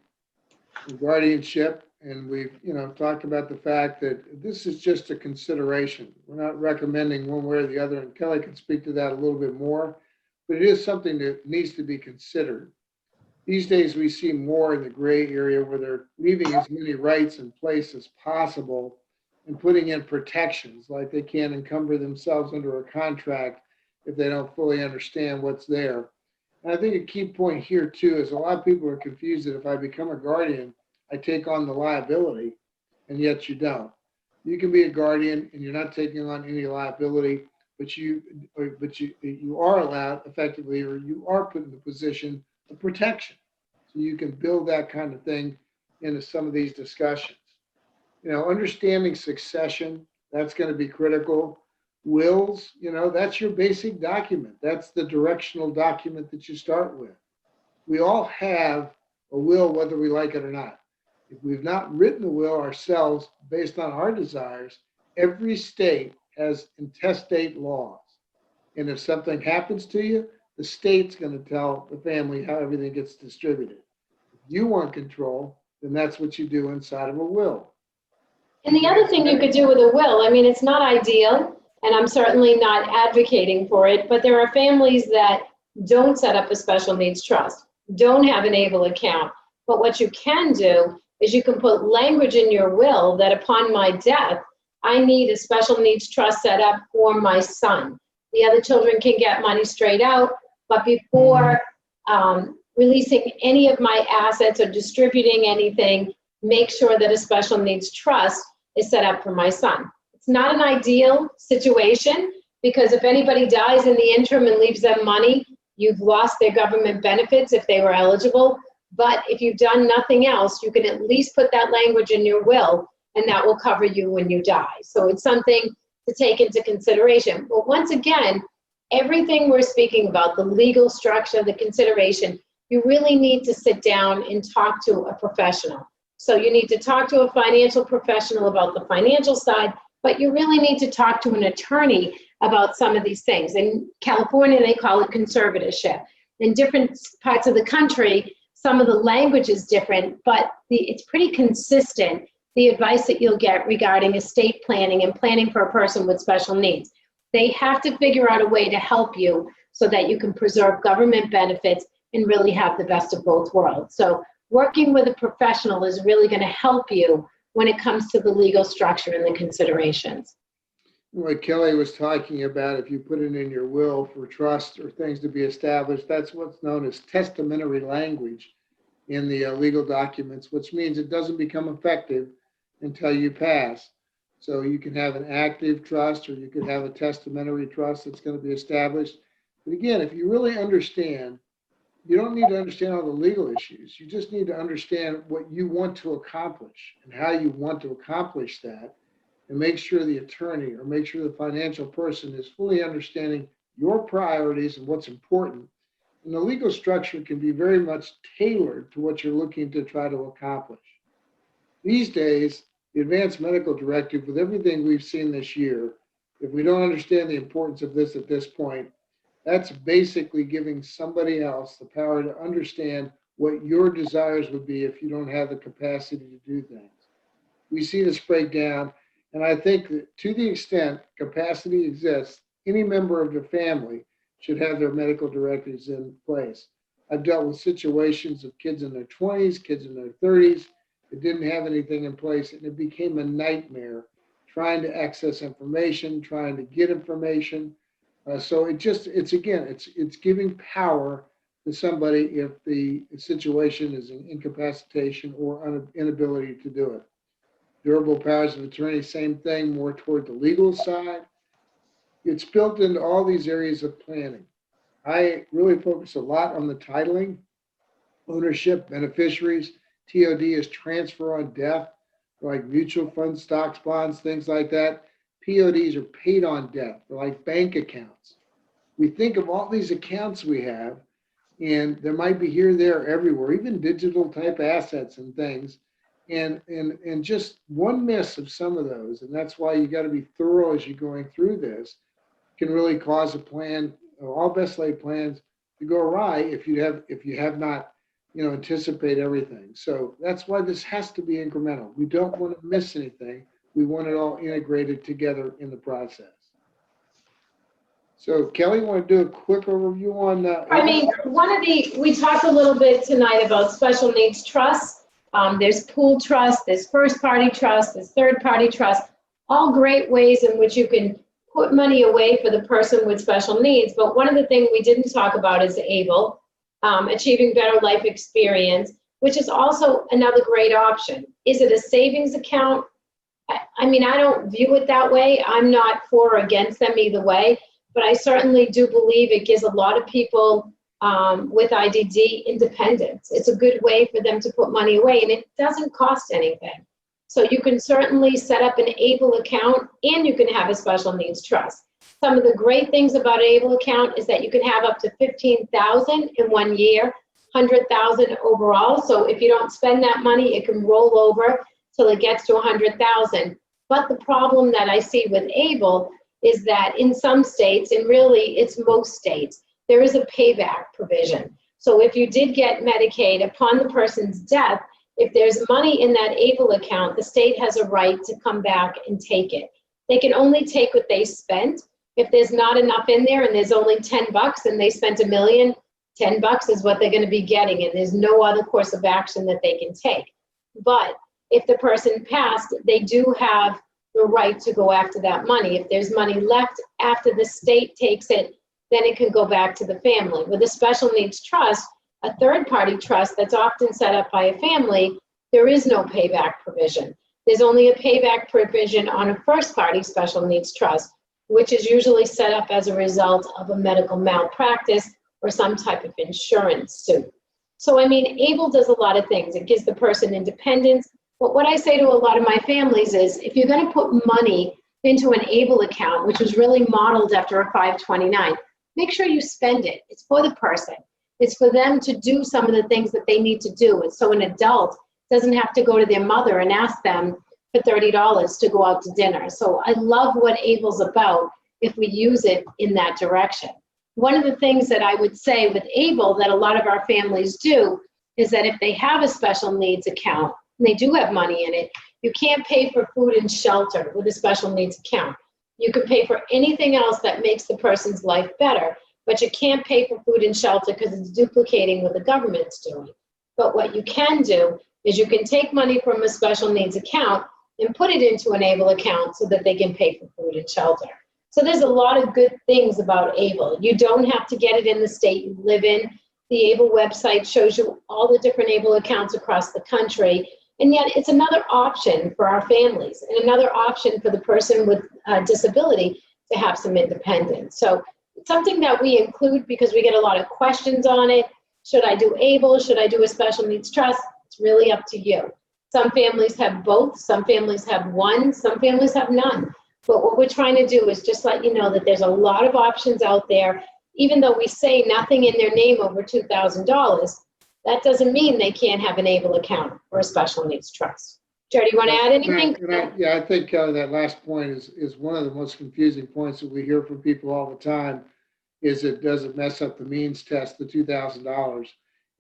and guardianship, and we've talked about the fact that this is just a consideration. We're not recommending one way or the other, and Kelly can speak to that a little bit more, but it is something that needs to be considered. These days we see more in the gray area where they're leaving as many rights in place as possible and putting in protections, like they can't encumber themselves under a contract if they don't fully understand what's there. And I think a key point here too is a lot of people are confused that if I become a guardian, I take on the liability, and yet you don't. You can be a guardian and you're not taking on any liability, but you are allowed effectively, or you are put in the position of protection. So you can build that kind of thing into some of these discussions. Understanding succession, that's going to be critical. Wills, that's your basic document. That's the directional document that you start with. We all have a will, whether we like it or not. If we've not written a will ourselves based on our desires, every state has intestate laws. And if something happens to you, the state's going to tell the family how everything gets distributed. If you want control, then that's what you do inside of a will. And the other thing you could do with a will, I mean, it's not ideal, and I'm certainly not advocating for it, but there are families that don't set up a special needs trust, don't have an ABLE account. But what you can do is you can put language in your will that upon my death, I need a special needs trust set up for my son. The other children can get money straight out, but before releasing any of my assets or distributing anything, make sure that a special needs trust is set up for my son. It's not an ideal situation, because if anybody dies in the interim and leaves them money, you've lost their government benefits if they were eligible. But if you've done nothing else, you can at least put that language in your will, and that will cover you when you die. So it's something to take into consideration. But once again, everything we're speaking about, the legal structure, the consideration, you really need to sit down and talk to a professional. So you need to talk to a financial professional about the financial side, but you really need to talk to an attorney about some of these things. In California, they call it conservatorship. In different parts of the country, some of the language is different, but it's pretty consistent, the advice that you'll get regarding estate planning and planning for a person with special needs. They have to figure out a way to help you so that you can preserve government benefits and really have the best of both worlds. So working with a professional is really going to help you when it comes to the legal structure and the considerations. What Kelly was talking about, if you put it in your will for trust or things to be established, that's what's known as testamentary language in the legal documents, which means it doesn't become effective until you pass. So you can have an active trust, or you could have a testamentary trust that's going to be established. But again, if you really understand, you don't need to understand all the legal issues. You just need to understand what you want to accomplish and how you want to accomplish that, and make sure the attorney or make sure the financial person is fully understanding your priorities and what's important. And the legal structure can be very much tailored to what you're looking to try to accomplish. These days, the Advanced Medical Directive, with everything we've seen this year, if we don't understand the importance of this at this point, that's basically giving somebody else the power to understand what your desires would be if you don't have the capacity to do things. We see this break down, and I think that to the extent capacity exists, any member of the family should have their medical directives in place. I've dealt with situations of kids in their 20s, kids in their 30s, that didn't have anything in place, and it became a nightmare trying to access information, trying to get information. So it's giving power to somebody if the situation is an incapacitation or inability to do it. Durable powers of attorney, same thing, more toward the legal side. It's built into all these areas of planning. I really focus a lot on the titling, ownership, beneficiaries. TOD is transfer on death, like mutual funds, stocks, bonds, things like that. PODs are paid on death, they're like bank accounts. We think of all these accounts we have, and there might be here, there, everywhere, even digital type assets and things. And just one miss of some of those, and that's why you got to be thorough as you're going through this, can really cause a plan, all best laid plans, to go awry if you have not, anticipate everything. So that's why this has to be incremental. We don't want to miss anything. We want it all integrated together in the process. So Kelly, you want to do a quick overview on we talked a little bit tonight about special needs trusts. There's pool trust, there's first party trust, there's third party trust, all great ways in which you can put money away for the person with special needs. But one of the things we didn't talk about is ABLE, Achieving Better Life Experience, which is also another great option. Is it a savings account? I mean, I don't view it that way. I'm not for or against them either way, but I certainly do believe it gives a lot of people with IDD independence. It's a good way for them to put money away, and it doesn't cost anything. So you can certainly set up an ABLE account, and you can have a special needs trust. Some of the great things about an ABLE account is that you can have up to $15,000 in 1 year, $100,000 overall. So if you don't spend that money, it can roll over till it gets to $100,000. But the problem that I see with ABLE is that in some states, and really it's most states, there is a payback provision. So if you did get Medicaid upon the person's death, if there's money in that ABLE account, the state has a right to come back and take it. They can only take what they spent. If there's not enough in there and there's only $10 and they spent $1 million, $10 is what they're going to be getting, and there's no other course of action that they can take. But if the person passed, they do have the right to go after that money. If there's money left after the state takes it, then it can go back to the family. With a special needs trust, a third-party trust that's often set up by a family, there is no payback provision. There's only a payback provision on a first-party special needs trust, which is usually set up as a result of a medical malpractice or some type of insurance suit. So, I mean, ABLE does a lot of things. It gives the person independence. But what I say to a lot of my families is, if you're going to put money into an ABLE account, which was really modeled after a 529, make sure you spend it. It's for the person. It's for them to do some of the things that they need to do. And so an adult doesn't have to go to their mother and ask them for $30 to go out to dinner. So I love what ABLE's about if we use it in that direction. One of the things that I would say with ABLE that a lot of our families do is that if they have a special needs account, and they do have money in it, you can't pay for food and shelter with a special needs account. You can pay for anything else that makes the person's life better, but you can't pay for food and shelter because it's duplicating what the government's doing. But what you can do is you can take money from a special needs account and put it into an ABLE account so that they can pay for food and shelter. So there's a lot of good things about ABLE. You don't have to get it in the state you live in. The ABLE website shows you all the different ABLE accounts across the country. And yet it's another option for our families and another option for the person with a disability to have some independence. So it's something that we include because we get a lot of questions on it. Should I do ABLE? Should I do a special needs trust? It's really up to you. Some families have both. Some families have one. Some families have none. But what we're trying to do is just let you know that there's a lot of options out there. Even though we say nothing in their name over $2,000, that doesn't mean they can't have an ABLE account or a special needs trust. Jerry, do you want to add anything? I think that last point is one of the most confusing points that we hear from people all the time, is it doesn't mess up the means test, the $2,000.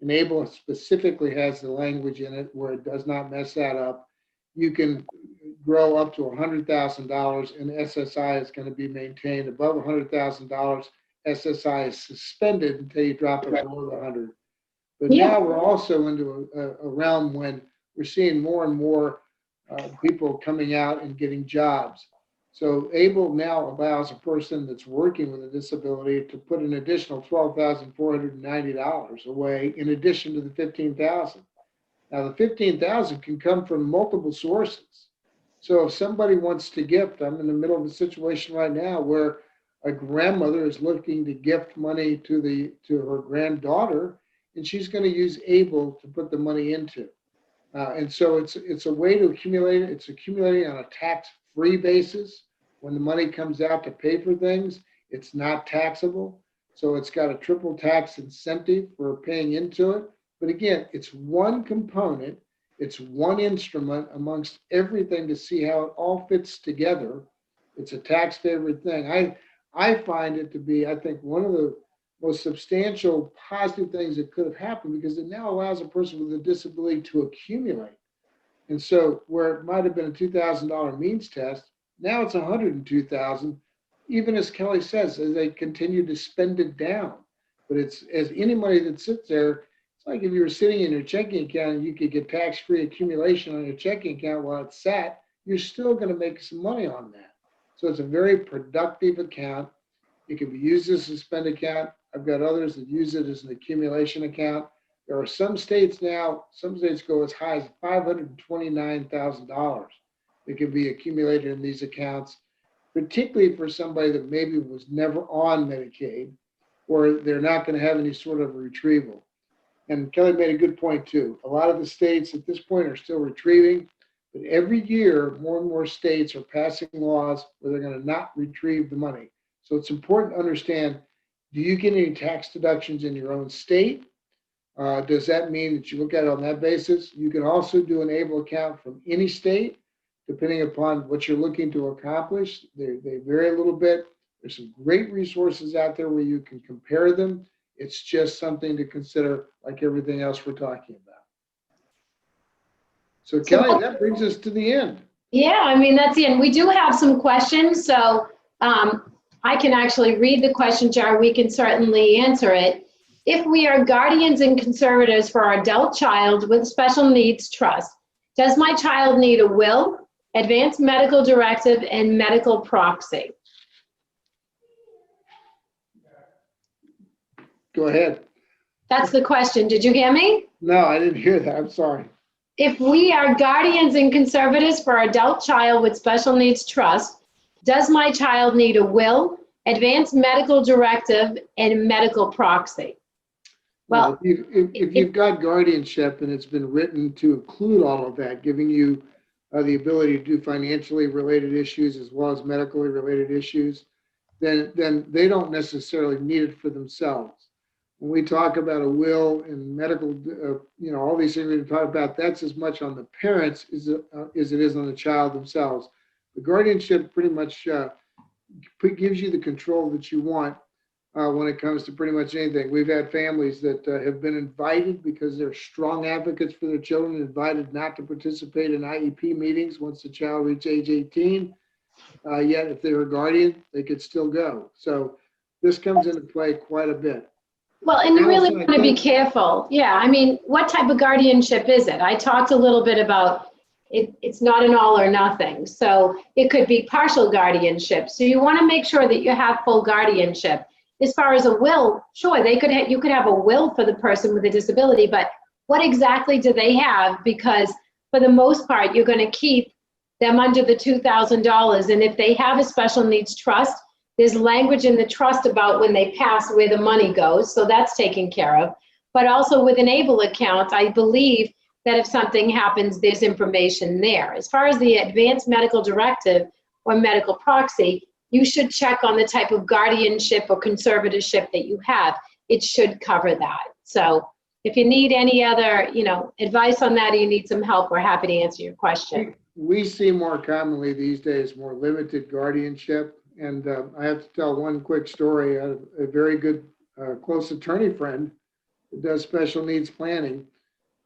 And ABLE specifically has the language in it where it does not mess that up. You can grow up to $100,000 and SSI is going to be maintained. Above $100,000, SSI is suspended until you drop it below the 100. But now we're also into a realm when we're seeing more and more people coming out and getting jobs. So ABLE now allows a person that's working with a disability to put an additional $12,490 away in addition to the $15,000. Now the $15,000 can come from multiple sources. So if somebody wants to gift, I'm in the middle of a situation right now where a grandmother is looking to gift money to her granddaughter, and she's going to use ABLE to put the money into. And so it's a way to accumulate it. It's accumulating on a tax-free basis. When the money comes out to pay for things, it's not taxable. So it's got a triple tax incentive for paying into it. But again, it's one component. It's one instrument amongst everything to see how it all fits together. It's a tax favored thing. I find it to be, I think, one of the most substantial positive things that could have happened, because it now allows a person with a disability to accumulate. And so where it might have been a $2,000 means test, now it's $102,000, even as Kelly says, as they continue to spend it down. But it's, as any money that sits there, it's like if you were sitting in your checking account and you could get tax-free accumulation on your checking account while it's sat, you're still going to make some money on that. So it's a very productive account. It can be used as a spend account. I've got others that use it as an accumulation account. There are some states now, some states go as high as $529,000 that can be accumulated in these accounts, particularly for somebody that maybe was never on Medicaid, or they're not going to have any sort of retrieval. And Kelly made a good point too. A lot of the states at this point are still retrieving, but every year more and more states are passing laws where they're going to not retrieve the money. So it's important to understand, do you get any tax deductions in your own state? Does that mean that you look at it on that basis? You can also do an ABLE account from any state, depending upon what you're looking to accomplish. They vary a little bit. There's some great resources out there where you can compare them. It's just something to consider, like everything else we're talking about. So Kelly, that brings us to the end. Yeah, I mean, that's the end. We do have some questions, so I can actually read the question jar. We can certainly answer it. If we are guardians and conservators for our adult child with special needs trust, does my child need a will, advanced medical directive, and medical proxy? Go ahead. That's the question. Did you hear me? No, I didn't hear that. I'm sorry. If we are guardians and conservators for our adult child with special needs trust, does my child need a will, advanced medical directive, and medical proxy? Well, if you've got guardianship and it's been written to include all of that, giving you the ability to do financially related issues as well as medically related issues, then they don't necessarily need it for themselves. When we talk about a will and medical, all these things we talk about, that's as much on the parents as it is on the child themselves. The guardianship pretty much gives you the control that you want when it comes to pretty much anything. We've had families that have been invited because they're strong advocates for their children, invited not to participate in IEP meetings once the child reaches age 18. Yet if they're a guardian, they could still go. So this comes into play quite a bit. Well, and you really want to be careful. Yeah, I mean, what type of guardianship is it? I talked a little bit about it's not an all or nothing. So it could be partial guardianship. So you want to make sure that you have full guardianship. As far as a will, sure, you could have a will for the person with a disability, but what exactly do they have? Because for the most part, you're going to keep them under the $2,000. And if they have a special needs trust, there's language in the trust about when they pass where the money goes. So that's taken care of. But also with an ABLE account, I believe that if something happens, there's information there. As far as the advanced medical directive or medical proxy, you should check on the type of guardianship or conservatorship that you have. It should cover that. So if you need any other, advice on that, or you need some help, we're happy to answer your question. We see more commonly these days more limited guardianship. And I have to tell one quick story. I have a very good close attorney friend who does special needs planning.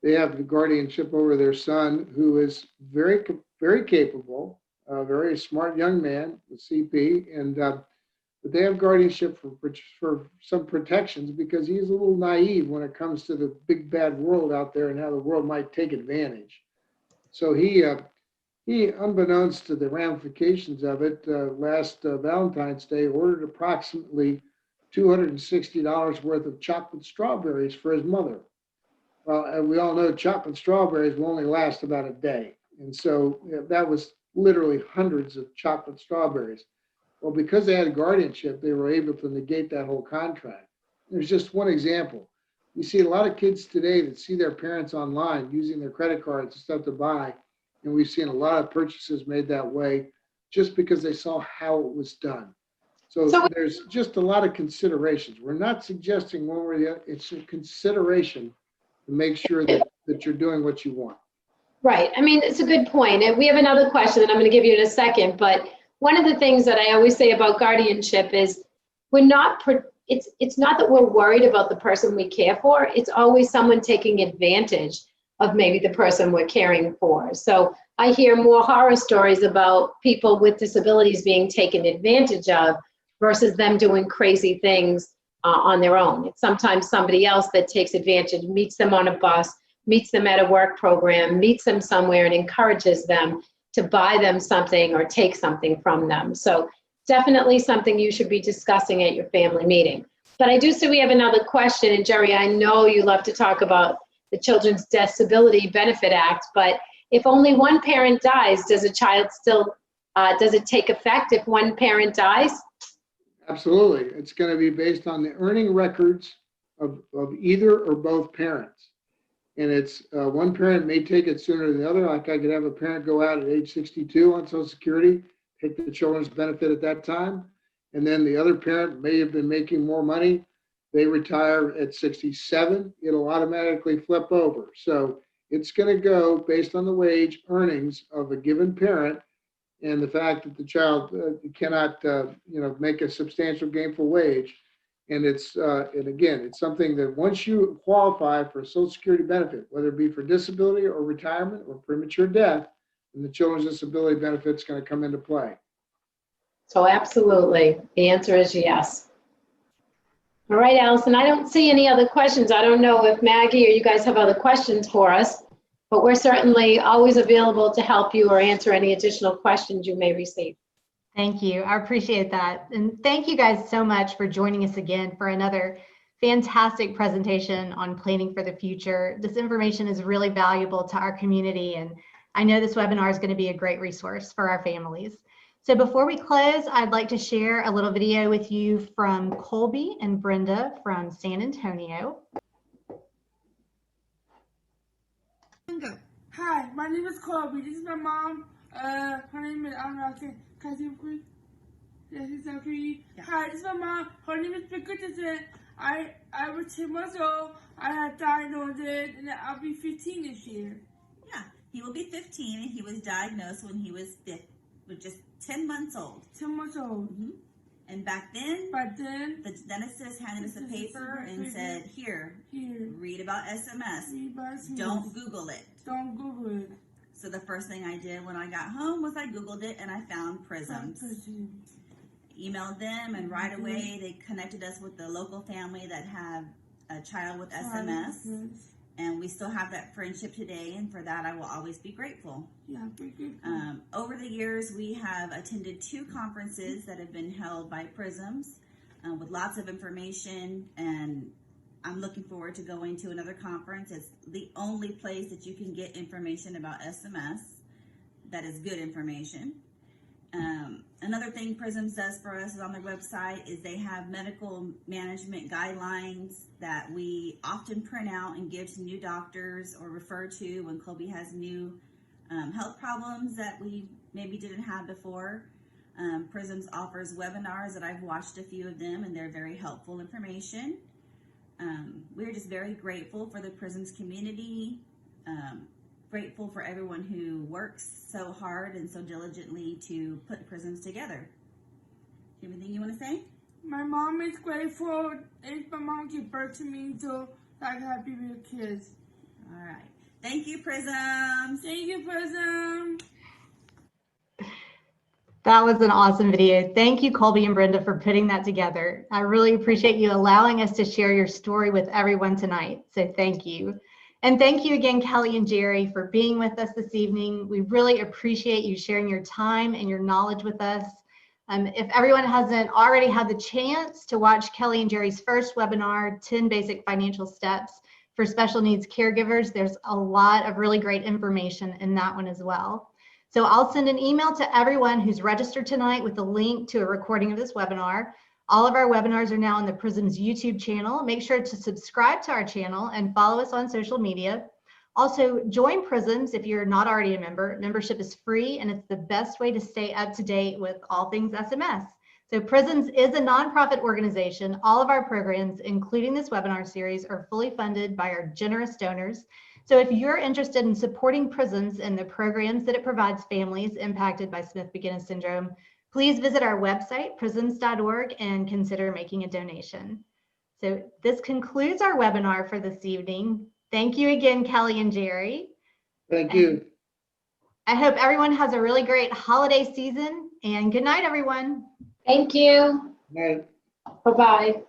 They have the guardianship over their son, who is very, very capable, a very smart young man with CP, and but they have guardianship for some protections because he's a little naive when it comes to the big bad world out there and how the world might take advantage. So he, unbeknownst to the ramifications of it, last Valentine's Day ordered approximately $260 worth of chocolate strawberries for his mother. Well, we all know chocolate strawberries will only last about a day. And so that was literally hundreds of chocolate strawberries. Well, because they had a guardianship, they were able to negate that whole contract. There's just one example. We see a lot of kids today that see their parents online using their credit cards and stuff to buy, and we've seen a lot of purchases made that way just because they saw how it was done. So there's just a lot of considerations. We're not suggesting one way or the other. It's a consideration to make sure that you're doing what you want. Right. I mean, it's a good point. And we have another question that I'm going to give you in a second. But one of the things that I always say about guardianship is it's not that we're worried about the person we care for. It's always someone taking advantage of maybe the person we're caring for. So I hear more horror stories about people with disabilities being taken advantage of versus them doing crazy things on their own. It's sometimes somebody else that takes advantage, meets them on a bus, meets them at a work program, meets them somewhere and encourages them to buy them something or take something from them. So definitely something you should be discussing at your family meeting. But I do see we have another question, and Jerry, I know you love to talk about the Children's Disability Benefit Act, but if only one parent dies, does a child still, does it take effect if one parent dies? Absolutely. It's going to be based on the earning records of either or both parents. And it's one parent may take it sooner than the other. Like I could have a parent go out at age 62 on Social Security, take the children's benefit at that time. And then the other parent may have been making more money. They retire at 67. It'll automatically flip over. So it's going to go based on the wage earnings of a given parent and the fact that the child cannot, make a substantial gainful wage. And and again, it's something that once you qualify for a Social Security benefit, whether it be for disability or retirement or premature death, then the Children's Disability Benefit is going to come into play. So absolutely, the answer is yes. All right, Allison, I don't see any other questions. I don't know if Maggie or you guys have other questions for us, but we're certainly always available to help you or answer any additional questions you may receive. Thank you. I appreciate that. And thank you guys so much for joining us again for another fantastic presentation on planning for the future. This information is really valuable to our community, and I know this webinar is going to be a great resource for our families. So before we close, I'd like to share a little video with you from Colby and Brenda from San Antonio. Hi, my name is Colby. This is my mom. Her name is, I don't know, can I see it quick? Yes, it's okay. Yeah. Hi, this is my mom. Her name is Piacenti. I was 10 months old. I had diagnosed it, and I'll be 15 this year. Yeah, he will be 15, and he was diagnosed when he was just 10 months old. 10 months old. Mm-hmm. And back then, the dentist handed us a paper and said, here, read about SMS. Don't Google it. Don't Google it. So the first thing I did when I got home was I Googled it, and I found Prisms. Emailed them, and right away they connected us with the local family that had a child with SMS. And we still have that friendship today, and for that I will always be grateful. Yeah, be grateful. Over the years, we have attended 2 conferences that have been held by Prisms with lots of information, and I'm looking forward to going to another conference. It's the only place that you can get information about SMS that is good information. Another thing Prisms does for us on their website is they have medical management guidelines that we often print out and give to new doctors or refer to when Colby has new health problems that we maybe didn't have before. Prisms offers webinars that I've watched a few of them, and they're very helpful information. We're just very grateful for the Prisms community. Grateful for everyone who works so hard and so diligently to put Prisms together. Anything you want to say? My mom is grateful if my mom gave birth to me so I can have baby kids. All right. Thank you, Prisms. Thank you, Prisms. That was an awesome video. Thank you, Colby and Brenda, for putting that together. I really appreciate you allowing us to share your story with everyone tonight. So thank you. And thank you again, Kelly and Jerry, for being with us this evening. We really appreciate you sharing your time and your knowledge with us. If everyone hasn't already had the chance to watch Kelly and Jerry's first webinar, 10 Basic Financial Steps for Special Needs Caregivers, there's a lot of really great information in that one as well. So I'll send an email to everyone who's registered tonight with a link to a recording of this webinar. All of our webinars are now on the PRISM's YouTube channel. Make sure to subscribe to our channel and follow us on social media. Also, join PRISM's if you're not already a member. Membership is free and it's the best way to stay up to date with all things SMS. So PRISM's is a nonprofit organization. All of our programs, including this webinar series, are fully funded by our generous donors. So if you're interested in supporting PRISM's and the programs that it provides families impacted by Smith-Magenis syndrome, please visit our website, prisms.org, and consider making a donation. So this concludes our webinar for this evening. Thank you again, Kelly and Jerry. Thank you. I hope everyone has a really great holiday season, and good night, everyone. Thank you. Night. Bye-bye.